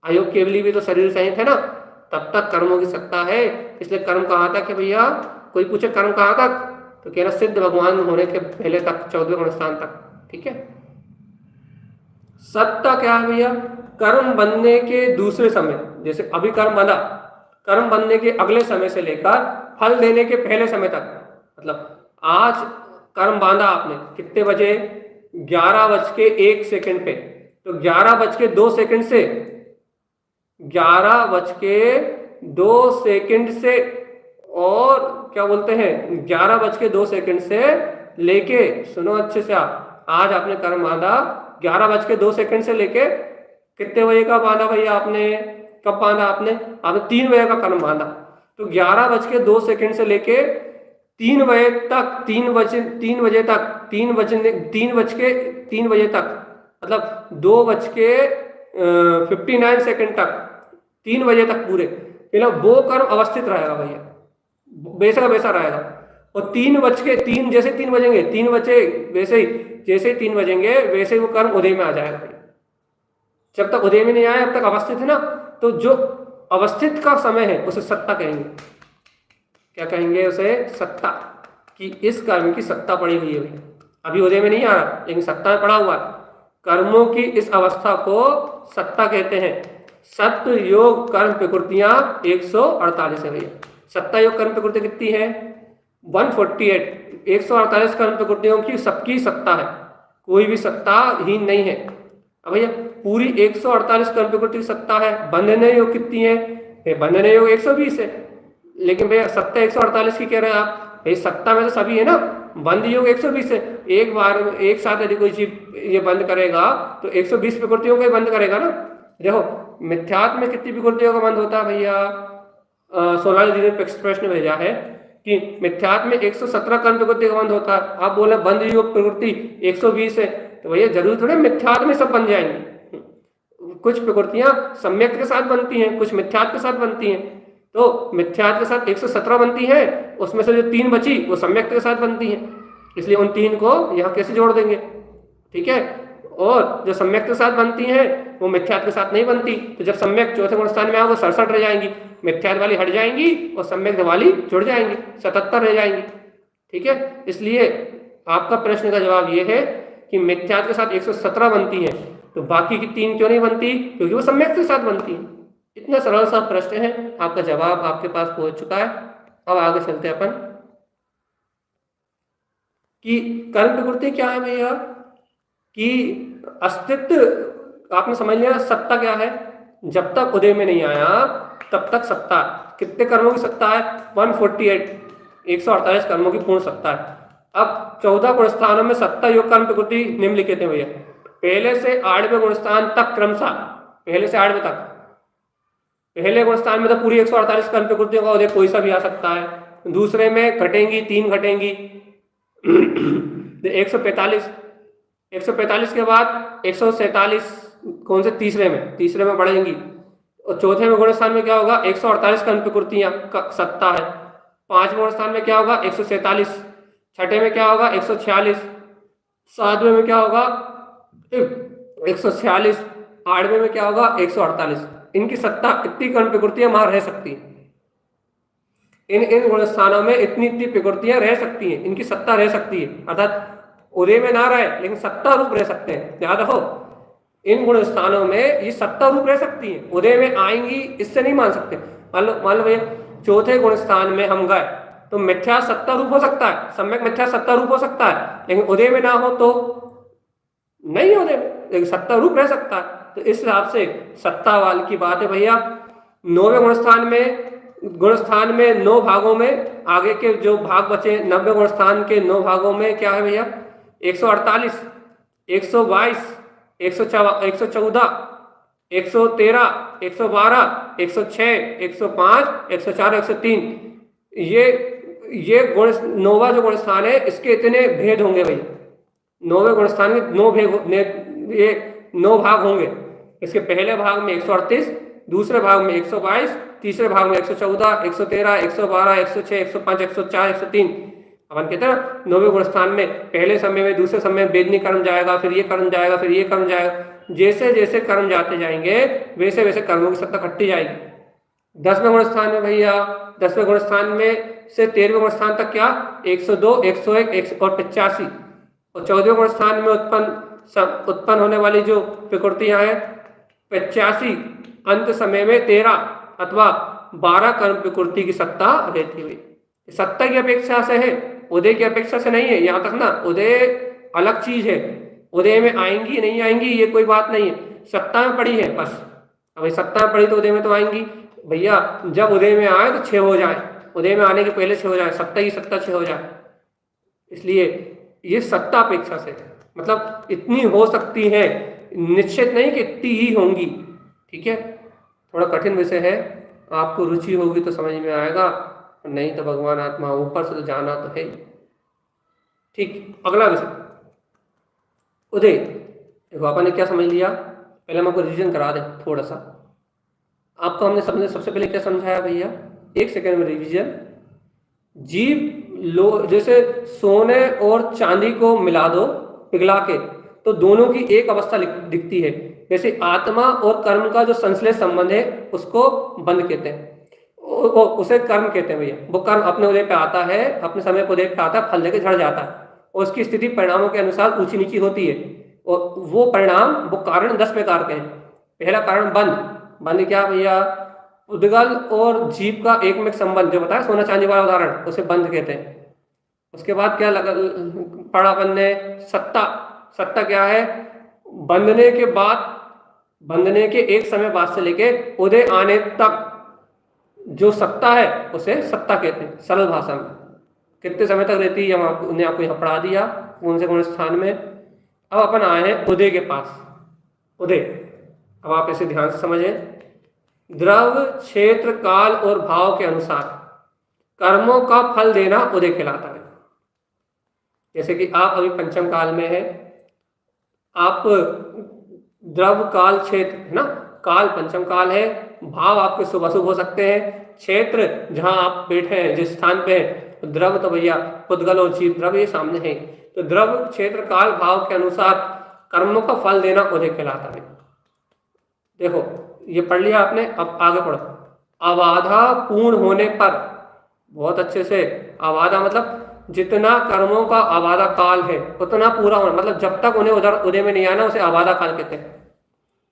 अयोग केवली भी तो शरीर सहित है ना, तब तक कर्मों की सत्ता है। इसलिए कर्म कहाँ तक है भैया? कोई पूछे कर्म कहाँ तक, तो कहना सिद्ध भगवान होने के पहले तक, 14वें गुण स्थान तक। ठीक है। सत्ता क्या है भैया? कर्म बनने के दूसरे समय, जैसे अभी कर्म बना, कर्म बनने के अगले समय से लेकर फल देने के पहले समय तक। मतलब आज कर्म बांधा आपने कितने बजे? 11:01 पे, तो 11:02 से 11:02 से और क्या बोलते हैं 11:02 से लेके, सुनो अच्छे से आप, आज आपने कर्म बांधा 11:02 से लेके कितने बजे का बांधा भैया आपने? कब बांधा आपने? 3 बजे का कर्म बांधा। तो 11:02 से लेके 3 बजे तक, 3 बजे तक, मतलब 2:59 तक, 3 बजे तक पूरे, मतलब वो कर्म अवस्थित रहेगा भैया, वैसा का वैसा रहेगा। और 3 जैसे 3 बजेंगे, 3 बजे वैसे ही, जैसे 3 बजेंगे वैसे ही वो कर्म उदय में आ जाएगा भैया। जब तक उदय में नहीं आया तब तक अवस्थित है ना, तो जो अवस्थित का समय है उसे सत्ता कहेंगे। क्या कहेंगे उसे? सत्ता। कि इस कर्म की सत्ता पड़ी हुई है भैया, अभी उदय में नहीं आ रहा लेकिन सत्ता में पड़ा हुआ है। कर्मों की इस अवस्था को सत्ता कहते हैं। सत्य योग कर्म प्रकृतियां 148 है भैया। सत्ता योग कर्म प्रकृति कितनी है? 148। 148 कर्म प्रकृतियों की सबकी सत्ता है, कोई भी सत्ता हीन नहीं है। अब भैया पूरी 148 कर्म प्रकृति की सत्ता है। बंधने योग कितनी है? बंधने योग 120 है। लेकिन भैया सत्ता 148 की कह रहे हैं आप, भाई सत्ता में तो सभी है ना, बंद योग 120 है। एक बार में एक साथ यदि कोई चीज ये बंद करेगा तो 120 प्रकृतियों को ही बंद करेगा ना। देखो मिथ्यात्व में कितनी प्रकृतियों का बंद होता है भैया? 16 जी ने प्रश्न भेजा है कि मिथ्यात्व में 117 कर्म प्रकृति का बंध होता है। आप बोले बंद योग प्रकृति 120 है, तो भैया जरूर थोड़े मिथ्यात्व में सब बन जाएंगे। कुछ प्रकृतियां सम्यक के साथ बनती हैं, कुछ मिथ्यात्व के साथ बनती हैं। तो मिथ्यात्व के साथ 117 बनती है, उसमें से जो 3 बची वो सम्यक के साथ बनती है, इसलिए उन 3 को यहाँ कैसे जोड़ देंगे? ठीक है। और जो सम्यक के साथ बनती हैं वो मिथ्यात्व के साथ नहीं बनती, तो जब सम्यक चौथे गुण स्थान में आओगे 67 रह जाएंगी, मिथ्यात्व वाली हट जाएंगी और सम्यक वाली जुड़ जाएंगी, 77 रह जाएंगी। ठीक है। इसलिए आपका प्रश्न का जवाब ये है कि मिथ्यात्व के साथ 117 बनती है, तो बाकी की 3 क्यों नहीं बनती? क्योंकि वो सम्यक के साथ बनती है। इतना सरल सा प्रश्न है, आपका जवाब आपके पास पहुंच चुका है। अब आगे चलते हैं अपन कि कर्म प्रकृति क्या है भैया? कि अस्तित्व आपने समझ लिया। सत्ता क्या है? जब तक उदय में नहीं आया तब तक सत्ता। कितने कर्मों की सत्ता है? 148, 148 कर्मों की पूर्ण सत्ता है। अब 14 गुण स्थानों में सत्ता योग कर्म प्रकृति निम्नलिखित है भैया। पहले से 8वें गुण स्थान तक क्रमशः, पहले से 8वें तक, पहले गुण स्थान में तो पूरी 148 कर्म प्रकृतियों का उदय कोई सा भी आ सकता है। दूसरे में घटेंगी, 3 घटेंगी 145, 145 के बाद 147 कौन से? तीसरे में बढ़ेंगी। और चौथे में गुण स्थान में क्या होगा? 148 कर्म प्रकृतियां का सत्ता है। 5वें गुण स्थान में क्या होगा? 147। छठे में क्या होगा? 146। 7वें में क्या होगा? 146। 8वें में क्या होगा? 148। इनकी सत्ता, इतनी कर्म प्रकृतियां वहां रह सकती हैं। इन गुण स्थानों में इतनी प्रकृतियां रह सकती हैं, इनकी सत्ता रह सकती है। अर्थात उदय में ना रहे लेकिन सत्ता रूप रह सकते हैं। याद रखो, इन गुण स्थानों में ये सत्ता रूप रह सकती है, उदय में आएंगी इससे नहीं मान सकते। मान लो भैया चौथे गुण स्थान में हम गए तो मिथ्या सत्ता रूप हो सकता है, सम्यक मिथ्या सत्ता रूप हो सकता है, लेकिन उदय में ना हो तो नहीं उदय में, लेकिन सत्ता रूप रह सकता है। तो इस हिसाब से सत्ता वाल की बात है भैया। 9वें गुण स्थान में गुणस्थान में 9 भागों में, आगे के जो भाग बचे 90 गुणस्थान के 9 भागों में क्या है भैया, 148, 122, 114, 113, 112, 106, 105, 104, 103, ये गुण नौवा जो गुणस्थान है इसके इतने भेद होंगे भाई। 9वें गुणस्थान में 9 भेद, ये 9 भाग होंगे। इसके पहले भाग में 138, दूसरे भाग में 122, तीसरे भाग में 114, 113, 112, 106, 105, 104, 103। अपन कहते हैं 9वें गुणस्थान में पहले समय में, दूसरे समय में वेदनी कर्म जाएगा, फिर ये कर्म जाएगा, फिर ये कर्म जाएगा। जैसे जैसे कर्म जाते जाएंगे वैसे वैसे कर्मों की सत्ता घटती जाएगी। 10वें गुणस्थान में भैया, 10वें गुणस्थान में से 13वें गुणस्थान तक क्या, 102, 101 और 85। और 14वें गुणस्थान में उत्पन्न होने वाली जो प्रकृतियां हैं 85, अंत समय में 13 अथवा 12 कर्म प्रकृति की सत्ता रहती हुई। सत्ता की अपेक्षा से है, उदय की अपेक्षा से नहीं है। यहाँ तक ना उदय अलग चीज है, उदय में आएंगी नहीं आएंगी ये कोई बात नहीं है, सत्ता में पड़ी है बस। अब सत्ता में पड़ी तो उदय में तो आएंगी भैया। जब उदय में आए तो 6 हो जाए, उदय में आने के पहले 6 हो जाए, सत्ता की सत्ता 6 हो जाए। इसलिए ये सत्ता अपेक्षा से, मतलब इतनी हो सकती है, निश्चित नहीं कि इतनी ही होंगी। ठीक है, थोड़ा कठिन विषय है, आपको रुचि होगी तो समझ में आएगा, नहीं तो भगवान आत्मा ऊपर से तो जाना तो है। ठीक, अगला विषय उदय। देखो अपन ने क्या समझ लिया, पहले हम आपको रिवीजन करा दें थोड़ा सा। आपको हमने सबसे पहले क्या समझाया भैया, 1 सेकेंड में रिवीजन। जीव जैसे सोने और चांदी को मिला दो पिघला के तो दोनों की एक अवस्था दिखती है। जैसे आत्मा और कर्म का जो संश्लेष संबंध है उसको बंध कहते हैं, उसे कर्म कहते हैं भैया। वो कर्म अपने उदय पे आता है, अपने समय पर उदय पे आता है, फल देके झड़ जाता है और उसकी स्थिति परिणामों के अनुसार ऊंची नीची होती है। और वो परिणाम, वो कारण 10 प्रकार के हैं। पहला कारण बंध क्या भैया, उद्गल और जीव का एक में संबंध, जो बताया सोना चांदी वाला उदाहरण, उसे बंध कहते हैं। उसके बाद क्या पढ़ा अपन ने, सत्ता क्या है, बंधने के बाद, बंधने के एक समय बाद से लेके उदय आने तक जो सत्ता है उसे सत्ता कहते हैं। सरल भाषा में कितने समय तक रहती है उन्हें आपको यहाँ पढ़ा दिया, कौन से कौन स्थान में। अब अपन आए हैं उदय के पास। उदय, अब आप इसे ध्यान से समझें। द्रव, क्षेत्र, काल और भाव के अनुसार कर्मों का फल देना उदय कहलाता है। जैसे कि आप अभी पंचम काल में है, आप द्रव, काल, क्षेत्र है ना, काल पंचम काल है, भाव आपके शुभ अशुभ हो सकते हैं, क्षेत्र जहां आप बैठे हैं जिस स्थान पे है, द्रव तो भैया पुद्गल और जीव द्रव ये सामने है। तो द्रव, क्षेत्र, काल, भाव के अनुसार कर्मों का फल देना उदय कहलाता है। देखो ये पढ़ लिया आपने, अब आगे पढ़ो। अबाधा पूर्ण होने पर, बहुत अच्छे से, अबाधा मतलब जितना कर्मों का अबाधा काल है उतना पूरा होना, मतलब जब तक उन्हें उदय में नहीं आना उसे अबाधा काल कहते हैं।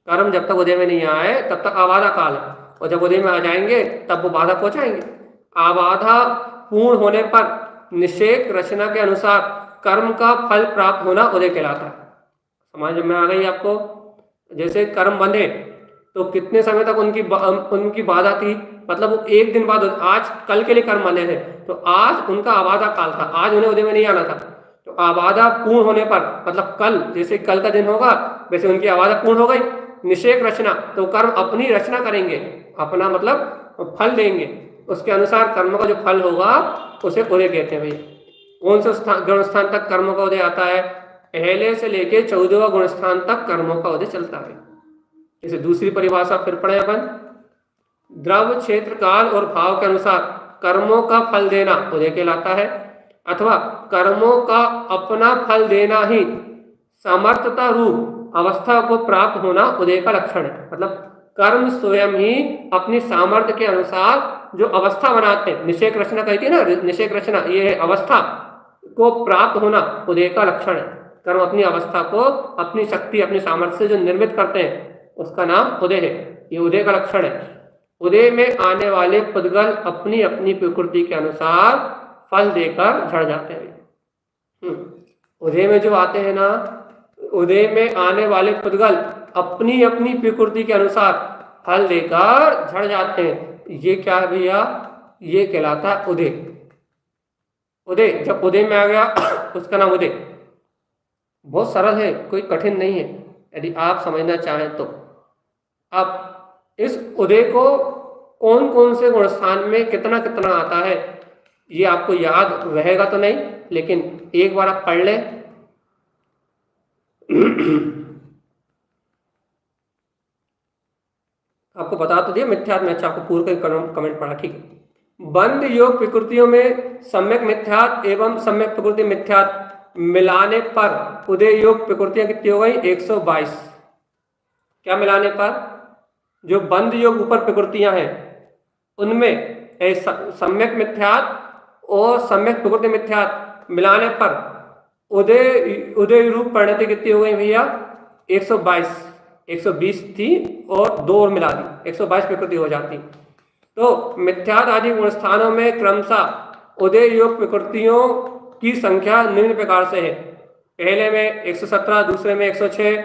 कर्म जब तक उदय में नहीं आए तब तक अबाधा काल है, और जब उदय में आ जाएंगे तब वो बाधा पहुंचाएंगे। अबाधा पूर्ण होने पर निषेक रचना के अनुसार कर्म का फल प्राप्त होना उदय कहलाता है। समझ में आ गई आपको? जैसे कर्म बंधे तो कितने समय तक उनकी बाधा थी, मतलब वो एक दिन बाद, आज कल के लिए कर्म बंधे थे तो आज उनका अबाधा काल था, आज उन्हें उदय में नहीं आना था। तो अबाधा पूर्ण होने पर, मतलब कल, जैसे कल का दिन होगा वैसे उनकी अबाधा पूर्ण हो गई। निषेक रचना, तो कर्म अपनी रचना करेंगे, अपना मतलब फल देंगे, उसके अनुसार कर्म का जो फल होगा उसे उदय कहते हैं भैया। कौन से गुणस्थान तक कर्मों का उदय आता है? पहले से लेके 14वां गुणस्थान तक कर्मों का उदय चलता है। जैसे दूसरी परिभाषा फिर पढ़े अपन, द्रव, क्षेत्र, काल और भाव के अनुसार कर्मों का फल देना उदय कहलाता है, अथवा कर्मों का अपना फल देना ही समर्थता रूप अवस्था को प्राप्त होना उदय का लक्षण है। मतलब कर्म स्वयं ही अपनी सामर्थ्य के अनुसार जो अवस्था बनाते हैं, निषेक रचना कहती है ना, निषेक रचना, ये अवस्था को प्राप्त होना उदय का लक्षण है। कर्म अपनी अवस्था को अपनी शक्ति, अपनी सामर्थ्य से जो निर्मित करते हैं उसका नाम उदय है, ये उदय का लक्षण है। उदय में आने वाले पुद्गल अपनी अपनी प्रकृति के अनुसार फल देकर झड़ जाते हैं। उदय में जो आते हैं ना, उदय में आने वाले पुद्गल अपनी अपनी प्रकृति के अनुसार फल देकर झड़ जाते हैं। ये क्या है भैया, ये कहलाता है उदय। उदय, जब उदय में आ गया उसका नाम उदय। बहुत सरल है, कोई कठिन नहीं है यदि आप समझना चाहें तो। अब इस उदय को कौन कौन से गुणस्थान में कितना कितना आता है ये आपको याद रहेगा तो नहीं, लेकिन एक बार आप पढ़ लें। आपको बता तो दिया मिथ्यात्व में, अच्छा आपको पूर्व का कमेंट पढ़ा, ठीक है। बंद योग प्रकृतियों में सम्यक मिथ्यात्व एवं सम्यक प्रकृति मिथ्यात्व मिलाने पर उदय योग प्रकृतियां कितनी हो गई, 122। क्या मिलाने पर, जो बंद योग ऊपर प्रकृतियां हैं उनमें सम्यक मिथ्यात्व और सम्यक प्रकृति मिथ्यात्व मिलाने पर उदय उदय रूप परिणति कितनी हो गई भैया, 122। 120 थी और 2 और मिला दी, 122 प्रकृति हो जाती। तो मिथ्यात्व आदि गुणस्थानों में क्रमशः उदय योग प्रकृतियों की संख्या निम्न प्रकार से है। पहले में 117, दूसरे में 106,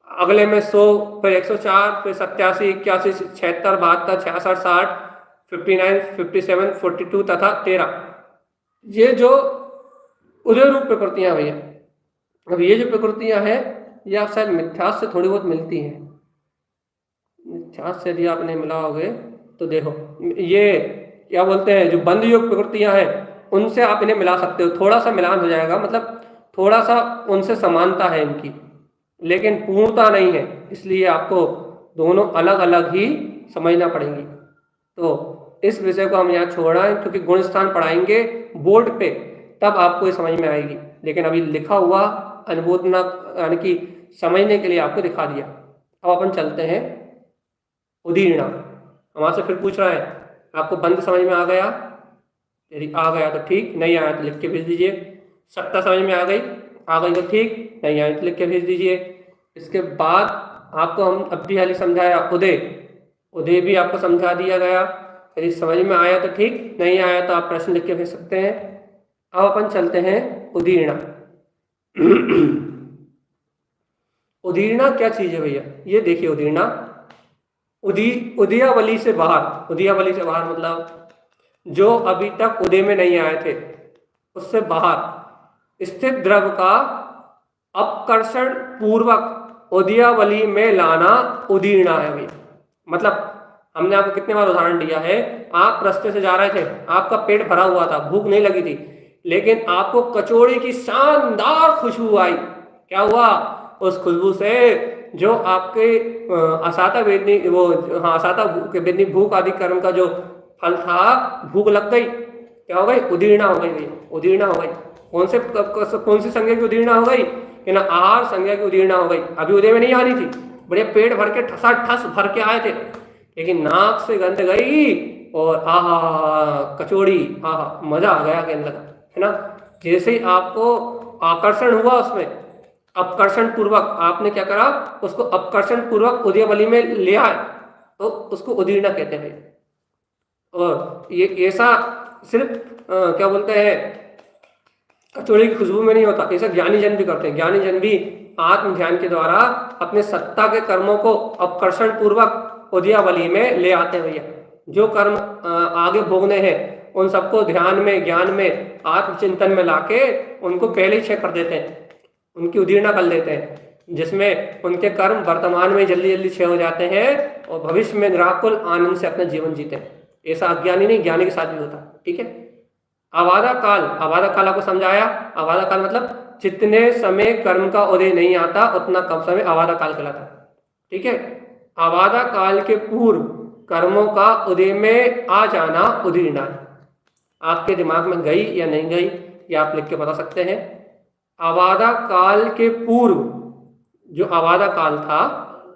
अगले में 100, फिर 104, फिर 87, 81, 76, 72, 66, 60, 59, 57, 42 तथा 13। ये जो उदय रूप प्रकृतियां भैया। अब ये जो प्रकृतियां हैं ये आप शायद मिथ्यास से थोड़ी बहुत मिलती हैं। मिथ्यास से यदि आप नहीं मिलाओगे तो देखो ये क्या बोलते हैं, जो बंद योग प्रकृतियां हैं उनसे आप इन्हें मिला सकते हो, थोड़ा सा मिलान हो जाएगा, मतलब थोड़ा सा उनसे समानता है इनकी, लेकिन पूर्णता नहीं है, इसलिए आपको दोनों अलग अलग ही समझना पड़ेंगी। तो इस विषय को हम यहाँ छोड़ रहे हैं क्योंकि गुण स्थान पढ़ाएंगे बोर्ड पे, तब आपको ये समझ में आएगी, लेकिन अभी लिखा हुआ अनुबोधना यानी कि समझने के लिए आपको दिखा दिया। अब अपन चलते हैं उदीर्णा। हमारे से फिर पूछ रहा है आपको बंद समझ में आ गया, यदि आ गया तो ठीक, नहीं आया तो लिख के भेज दीजिए। सत्ता समझ में आ गई तो ठीक, नहीं आई तो लिख के भेज दीजिए। इसके बाद आपको हम अब भी हाली समझाया उदय, उदय भी आपको समझा दिया गया, यदि समझ में आया तो ठीक, नहीं आया तो आप प्रश्न लिख के भेज सकते हैं। अब अपन चलते हैं उदीर्णा। उदीर्णा क्या चीज है भैया, ये देखिए उदीर्णा उदयावली से बाहर, उदयावली से बाहर मतलब जो अभी तक उदय में नहीं आए थे उससे बाहर स्थित द्रव का अपकर्षण पूर्वक उदयावली में लाना उदीर्णा है भैया। मतलब हमने आपको कितने बार उदाहरण दिया है, आप रास्ते से जा रहे थे, आपका पेट भरा हुआ था, भूख नहीं लगी थी, लेकिन आपको कचौड़ी की शानदार खुशबू आई। क्या हुआ, उस खुशबू से जो आपके असाता वेदनी वो हाँ असाता वेदनी भूख आदि कर्म का जो फल था, भूख लग गई, क्या हो गई, उदीर्णा हो गई भैया, उदीर्णा हो गई। कौन सी संज्ञा की उदीर्णा हो गई, कि ना आहार संज्ञा की उदीर्णा हो गई। अभी उदय में नहीं आनी थी, बढ़िया पेट भर के ठसा ठस भर के आए थे, लेकिन नाक से गंध गई और आहा कचौड़ी, आहा मजा आ गया कहने लगा, है ना। जैसे ही आपको आकर्षण हुआ उसमें, अपकर्षण पूर्वक आपने क्या करा, उसको अपकर्षण पूर्वक उदयावली में ले आए, तो उसको उदीर्णा कहते हैं। और ये ऐसा सिर्फ क्या बोलते हैं कचौड़ी की खुशबू में नहीं होता, ऐसा ज्ञानी जन भी करते हैं। ज्ञानी जन भी आत्म ध्यान के द्वारा अपने सत्ता के कर्मों को अपकर्षण पूर्वक उदयावली में ले आते हैं भैया। जो कर्म आगे भोगने हैं उन सबको ध्यान में, ज्ञान में, आत्मचिंतन में लाके उनको पहले ही क्षय कर देते हैं, उनकी उदीर्णा कर देते हैं, जिसमें उनके कर्म वर्तमान में जल्दी जल्दी क्षय हो जाते हैं और भविष्य में निराकुल आनंद से अपना जीवन जीते हैं। ऐसा अज्ञानी नहीं, ज्ञानी के साथ भी होता है, ठीक है। अवादा काल, अवादा काल आपको समझाया। अवादा काल मतलब जितने समय कर्म का उदय नहीं आता उतना कम समय अवादा काल कहलाता है, ठीक है। अवादा काल के पूर्व कर्मों का उदय में आ जाना उदीर्णा है। आपके दिमाग में गई या नहीं गई ये आप लिख के बता सकते हैं। अवादा काल के पूर्व जो अवादा काल था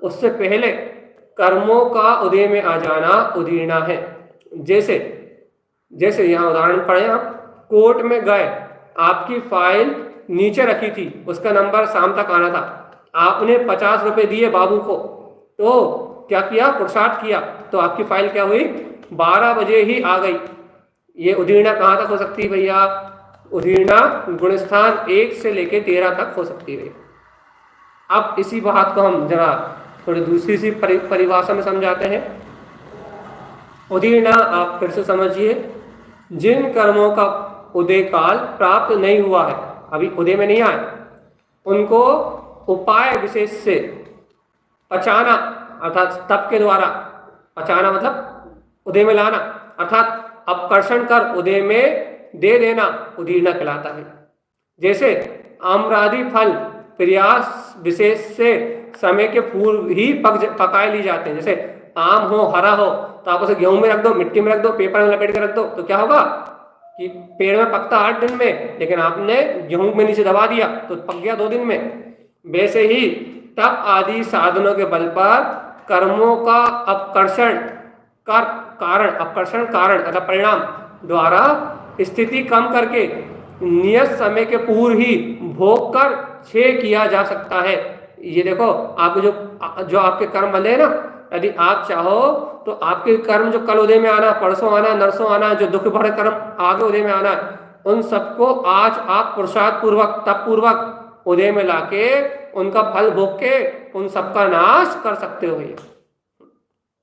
उससे पहले कर्मों का उदय में आ जाना उदीर्णा है। जैसे यहाँ उदाहरण पढ़े, आप कोर्ट में गए, आपकी फाइल नीचे रखी थी, उसका नंबर शाम तक आना था, आपने 50 रुपये दिए बाबू को, तो क्या किया, पुरुषार्थ किया, तो आपकी फाइल क्या हुई, 12 बजे ही आ गई। ये उदीर्णा कहाँ तक हो सकती है भैया, उदीर्णा गुणस्थान 1 से लेके 13 तक हो सकती है। अब इसी बात को हम जरा थोड़ी दूसरी सी परिभाषा में समझाते हैं। उदीर्णा आप फिर से समझिए, जिन कर्मों का उदय काल प्राप्त नहीं हुआ है, अभी उदय में नहीं आए, उनको उपाय विशेष से पचाना, अर्थात तप के द्वारा पचाना मतलब उदय में लाना, अर्थात अपकर्षण कर उदय में दे देना उदीर्णा कहलाता है। जैसे आम्रादि फल प्रयास विशेष से समय के पूर्व ही पकाए ली जाते हैं। जैसे आम हो, हरा हो, तो आप उसे गेहूं में रख दो, मिट्टी में रख दो, पेपर में लपेट के रख दो, तो क्या होगा कि पेड़ में पकता 8 दिन में, लेकिन आपने गेहूं में नीचे दबा दिया तो पक गया 2 दिन में। वैसे ही तप आदि साधनों के बल पर कर्मों का अपकर्षण कारण अर्थात परिणाम द्वारा स्थिति कम करके नियत समय के पूर्व ही भोग कर क्षय किया जा सकता है। ये देखो, आप जो आपके कर्म बंधे हैं ना, यदि आप चाहो तो आपके कर्म जो कल उदय में आना, परसों आना, नरसों आना, जो दुख भरे कर्म आगे उदय में आना, उन सबको आज आप पुरुषार्थ पूर्वक, तप पूर्वक उदय में लाके उनका फल भोग के उन सबका नाश कर सकते हो।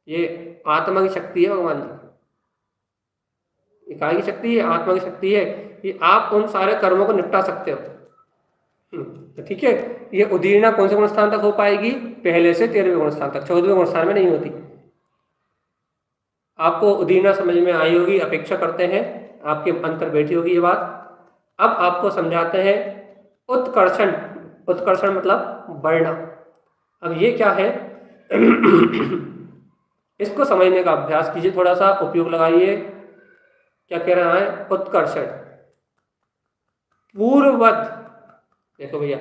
ये आत्मा की शक्ति है भगवान जी, इकाई की शक्ति है, आत्मा की शक्ति है कि आप उन सारे कर्मों को निपटा सकते हो। तो ठीक है, ये उदीर्णा कौन से गुण स्थान तक हो पाएगी? पहले से 13वें गुण स्थान तक, 14वें गुण स्थान में नहीं होती। आपको उदीर्णा समझ में आई होगी, अपेक्षा करते हैं आपके मन पर बैठी होगी ये बात। अब आपको समझाते हैं उत्कर्षण। उत्कर्षण मतलब बढ़ना। अब ये क्या है? इसको समझने का अभ्यास कीजिए, थोड़ा सा उपयोग लगाइए। क्या कह रहा है? उत्कर्षण पूर्ववत। देखो भैया,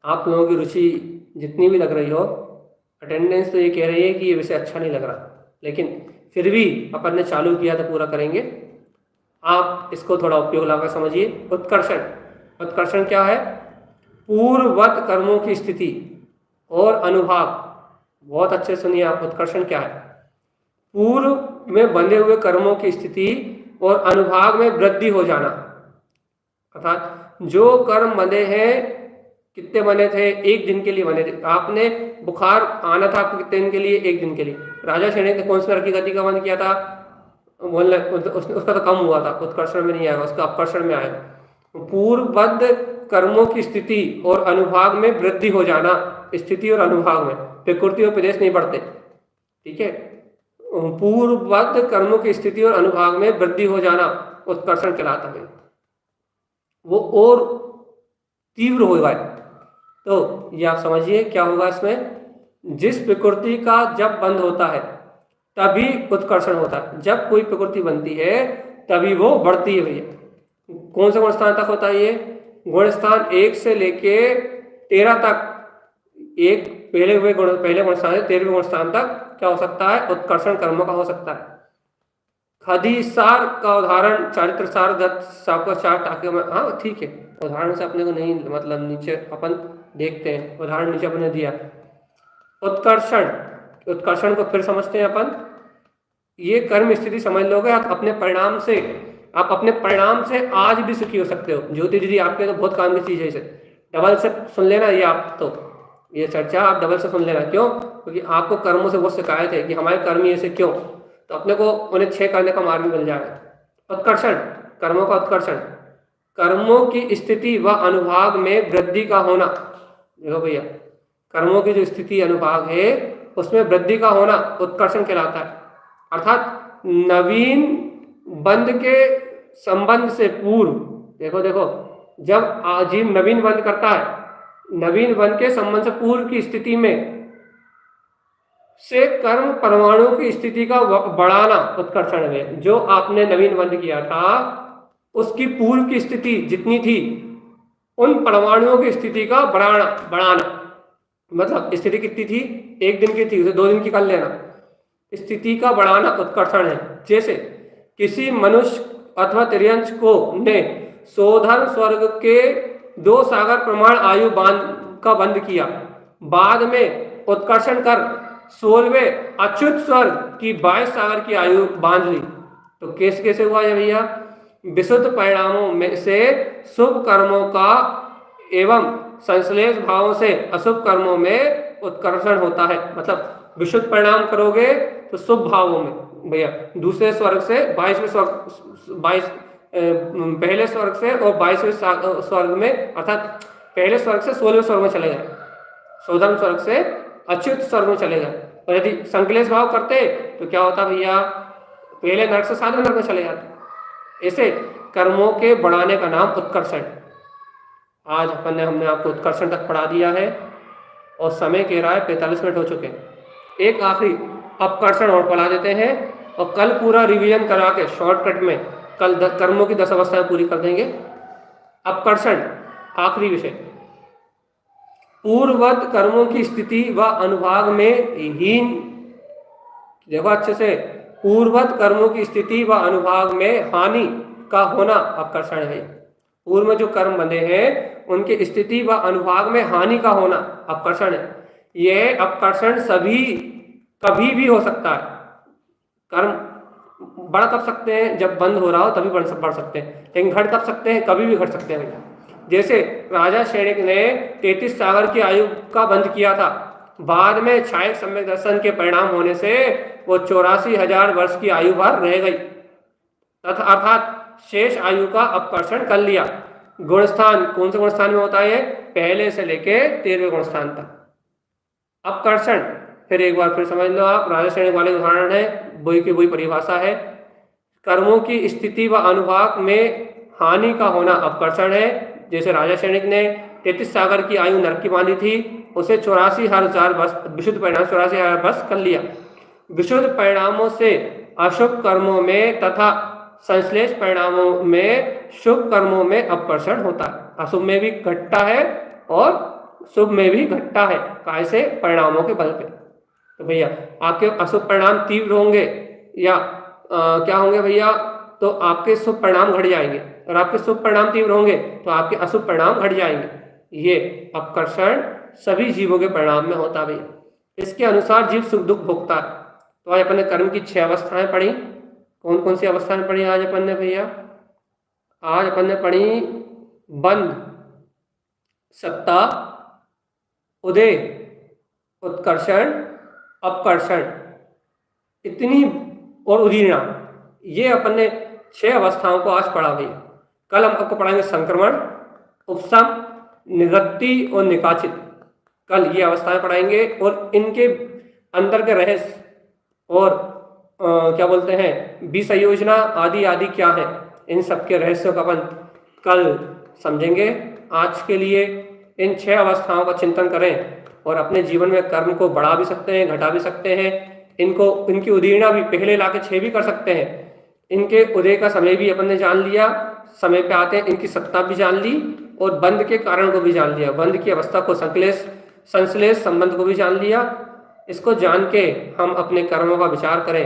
आप लोगों की रुचि जितनी भी लग रही हो, अटेंडेंस तो ये कह रही है कि ये विषय अच्छा नहीं लग रहा, लेकिन फिर भी अपन ने चालू किया तो पूरा करेंगे। आप इसको थोड़ा उपयोग लगा समझिए। उत्कर्षण, उत्कर्षण क्या है? पूर्ववत कर्मों की स्थिति और अनुभाग। बहुत अच्छे सुनिए आप, उत्कर्षण क्या है? पूर्व में बंधे हुए कर्मों की स्थिति और अनुभाग में वृद्धि हो जाना। अर्थात जो कर्म बंधे हैं, कितने बने थे? 1 दिन के लिए बने थे। आपने बुखार आना था आपको कितने दिन के लिए? 1 दिन के लिए। राजा श्रेणी ने कौन सी तरह की गति का बंद किया था? बोलना उसका तो कम हुआ था, उत्कर्षण में नहीं आएगा, उसका अपकर्षण में आएगा। पूर्वबद्ध कर्मों की स्थिति और अनुभाग में वृद्धि हो जाना। स्थिति और अनुभाग में प्रकृति और प्रदेश नहीं बढ़ते, ठीक है। पूर्वबद्ध कर्मों की स्थिति और अनुभाग में वृद्धि हो जाना उत्कर्षण कहलाता है। वो और तीव्र होगा। तो ये आप समझिए क्या होगा इसमें? जिस प्रकृति का जब बंध होता है तभी उत्कर्षण होता है। जब कोई प्रकृति बनती है तभी वो बढ़ती है भैया। कौन से गुण स्थान तक होता है ये? गुण स्थान 1 से लेके 13 तक। एक पहले गुण स्थान से 13वें गुण स्थान तक क्या हो सकता है? उत्कर्षण कर्मों का हो सकता है। खदीसार का उदाहरण चारित्र सार सबका 4 टाके में। हाँ ठीक है, उदाहरण से अपने को नहीं, मतलब नीचे अपन देखते हैं, उदाहरण नीचे अपने दिया। उत्कर्षण, उत्कर्षण को फिर समझते हैं अपन। ये कर्म स्थिति समझ लोगे आप अपने परिणाम से। आप अपने परिणाम से आज भी सुखी हो सकते हो। ज्योति दीदी आपके तो बहुत काम की चीज है, इसे डबल से सुन लेना। ये आप तो ये चर्चा आप डबल से सुन लेना। क्यों? क्योंकि आपको कर्मों से बहुत शिकायत है कि हमारे कर्म ऐसे क्यों, तो अपने को उन्हें 6 करने का मार्ग मिल जाएगा। उत्कर्षण, कर्मों का उत्कर्षण, कर्मों की स्थिति व अनुभाग में वृद्धि का होना। देखो भैया, कर्मों की जो स्थिति अनुभाग है उसमें वृद्धि का होना उत्कर्षण कहलाता है। अर्थात नवीन बंध के संबंध से पूर्व, देखो जब जीव नवीन बंध करता है, नवीन बंध के संबंध से पूर्व की स्थिति में से कर्म परमाणु की स्थिति का बढ़ाना उत्कर्षण है। जो आपने नवीन बंध किया था उसकी पूर्व की स्थिति जितनी थी उन परमाणुओं की स्थिति का बढ़ाना। मतलब स्थिति कितनी थी? 1 दिन की थी, उसे 2 दिन की कर लेना। स्थिति का बढ़ाना उत्कर्षण है। जैसे किसी मनुष्य अथवा तिर्यंश को ने सोधर स्वर्ग के 2 सागर प्रमाण आयु का बंध किया, बाद में उत्कर्षण कर 16वें अच्युत स्वर्ग की 22 सागर की आयु बांध ली। तो कैसे हुआ है भैया? विशुद्ध परिणामों में से शुभ कर्मों का एवं संश्लेष भावों से अशुभ कर्मों में उत्कर्षण होता है। मतलब विशुद्ध परिणाम करोगे तो शुभ भावों में भैया, दूसरे स्वर्ग से 22वें स्वर्ग 22 पहले स्वर्ग से और 22वें स्वर्ग में, अर्थात पहले स्वर्ग से 16वें स्वर्ग में चले गए, शोधन स्वर्ग से अच्युत स्वर्ग में चले गए। और यदि संकलेश भाव करते तो क्या होता भैया, पहले नरक से 7वें नरक में चले जाते। ऐसे कर्मों के बढ़ाने का नाम उत्कर्षण। आज हमने आपको उत्कर्षण तक पढ़ा दिया है और समय कह रहा है 45 मिनट हो चुके हैं। एक आखिरी अपकर्षण और पढ़ा देते हैं और कल पूरा रिवीजन करा के शॉर्टकट में कल कर्मों की 10 अवस्थाएं पूरी कर देंगे। अपकर्षण आखिरी विषय। पूर्ववत कर्मों की स्थिति व अनुभाग में हीन, देखो अच्छे से, पूर्ववत कर्मों की स्थिति व अनुभाग में हानि का होना अपकर्षण है। पूर्व में जो कर्म बंधे हैं उनकी स्थिति व अनुभाग में हानि का होना अपकर्षण है। यह अपकर्षण सभी कभी भी हो सकता है। कर्म बढ़ कब सकते हैं, जब बंद हो रहा हो तभी बढ़ सकते हैं, लेकिन घट कब सकते हैं, कभी भी घट सकते हैं भैया। जैसे राजा शैणिक ने 33 सागर की आयु का बंद किया था, बाद में छायक सम्यक दर्शन के परिणाम होने से वो 84,000 वर्ष की आयु भर रह गई, तथा अर्थात शेष आयु का अपकर्षण कर लिया। गुणस्थान कौन से गुणस्थान में होता है, पहले से लेके 13वें गुणस्थान तक अपकर्षण। फिर एक बार फिर समझ लो आप, राजा शैणिक वाले उदाहरण है, वही की वही परिभाषा है। कर्मों की स्थिति व अनुभाग में हानि का होना अपकर्षण है। जैसे राजा शैणिक ने 33 सागर की आयु नरक की बांधी थी, उसे 84,000 वर्ष विशुद्ध परिणाम 84,000 वर्ष कर लिया। विशुद्ध परिणामों से अशुभ कर्मों में तथा संश्लेष परिणामों में शुभ कर्मों में अपकर्षण होता है। अशुभ में भी घटता है और शुभ में भी घटता है, कैसे, परिणामों के बल पे। तो भैया आपके अशुभ परिणाम तीव्र होंगे या क्या होंगे भैया, तो आपके शुभ परिणाम घट जाएंगे, और आपके शुभ परिणाम तीव्र होंगे तो आपके अशुभ परिणाम घट जाएंगे। ये अपकर्षण सभी जीवों के परिणाम में होता है भैया। इसके अनुसार जीव सुख दुख भोगता है। तो आज अपन ने कर्म की 6 अवस्थाएं पढ़ी। कौन कौन सी अवस्थाएं पढ़ी आज अपन ने भैया? आज अपन ने पढ़ी बंध, सत्ता, उदय, उत्कर्षण, अपकर्षण, इतनी और उदीर्णा, ये अपन ने 6 अवस्थाओं को आज पढ़ा भैया। कल हम आपको पढ़ाएंगे संक्रमण, उपशम, निवृत्ति और निकाचित। कल ये अवस्थाएं पढ़ाएंगे और इनके अंदर के रहस्य और क्या बोलते हैं विसंयोजना आदि आदि क्या है, इन सब के रहस्यों का अपन कल समझेंगे। आज के लिए इन 6 अवस्थाओं का चिंतन करें और अपने जीवन में कर्म को बढ़ा भी सकते हैं, घटा भी सकते हैं। इनकी उदीर्णा भी पहले लाके 6 भी कर सकते हैं। इनके उदय का समय भी अपन ने जान लिया, समय पे आते हैं इनकी सत्ता भी जान ली और बंध के कारण को भी जान लिया, बंध की अवस्था को संश्लेष संबंध को भी जान लिया। इसको जान के हम अपने कर्मों का विचार करें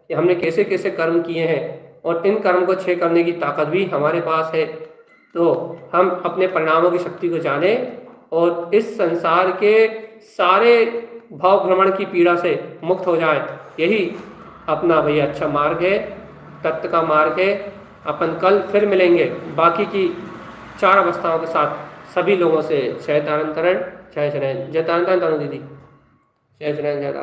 कि हमने कैसे कैसे कर्म किए हैं और इन कर्म को क्षय करने की ताकत भी हमारे पास है। तो हम अपने परिणामों की शक्ति को जानें और इस संसार के सारे भाव भ्रमण की पीड़ा से मुक्त हो जाएं। यही अपना भैया अच्छा मार्ग है, तत्व का मार्ग है। अपन कल फिर मिलेंगे बाकी की 4 अवस्थाओं के साथ सभी लोगों से। जय तारण तरण, जय तारण तनु दीदी, जय तारण।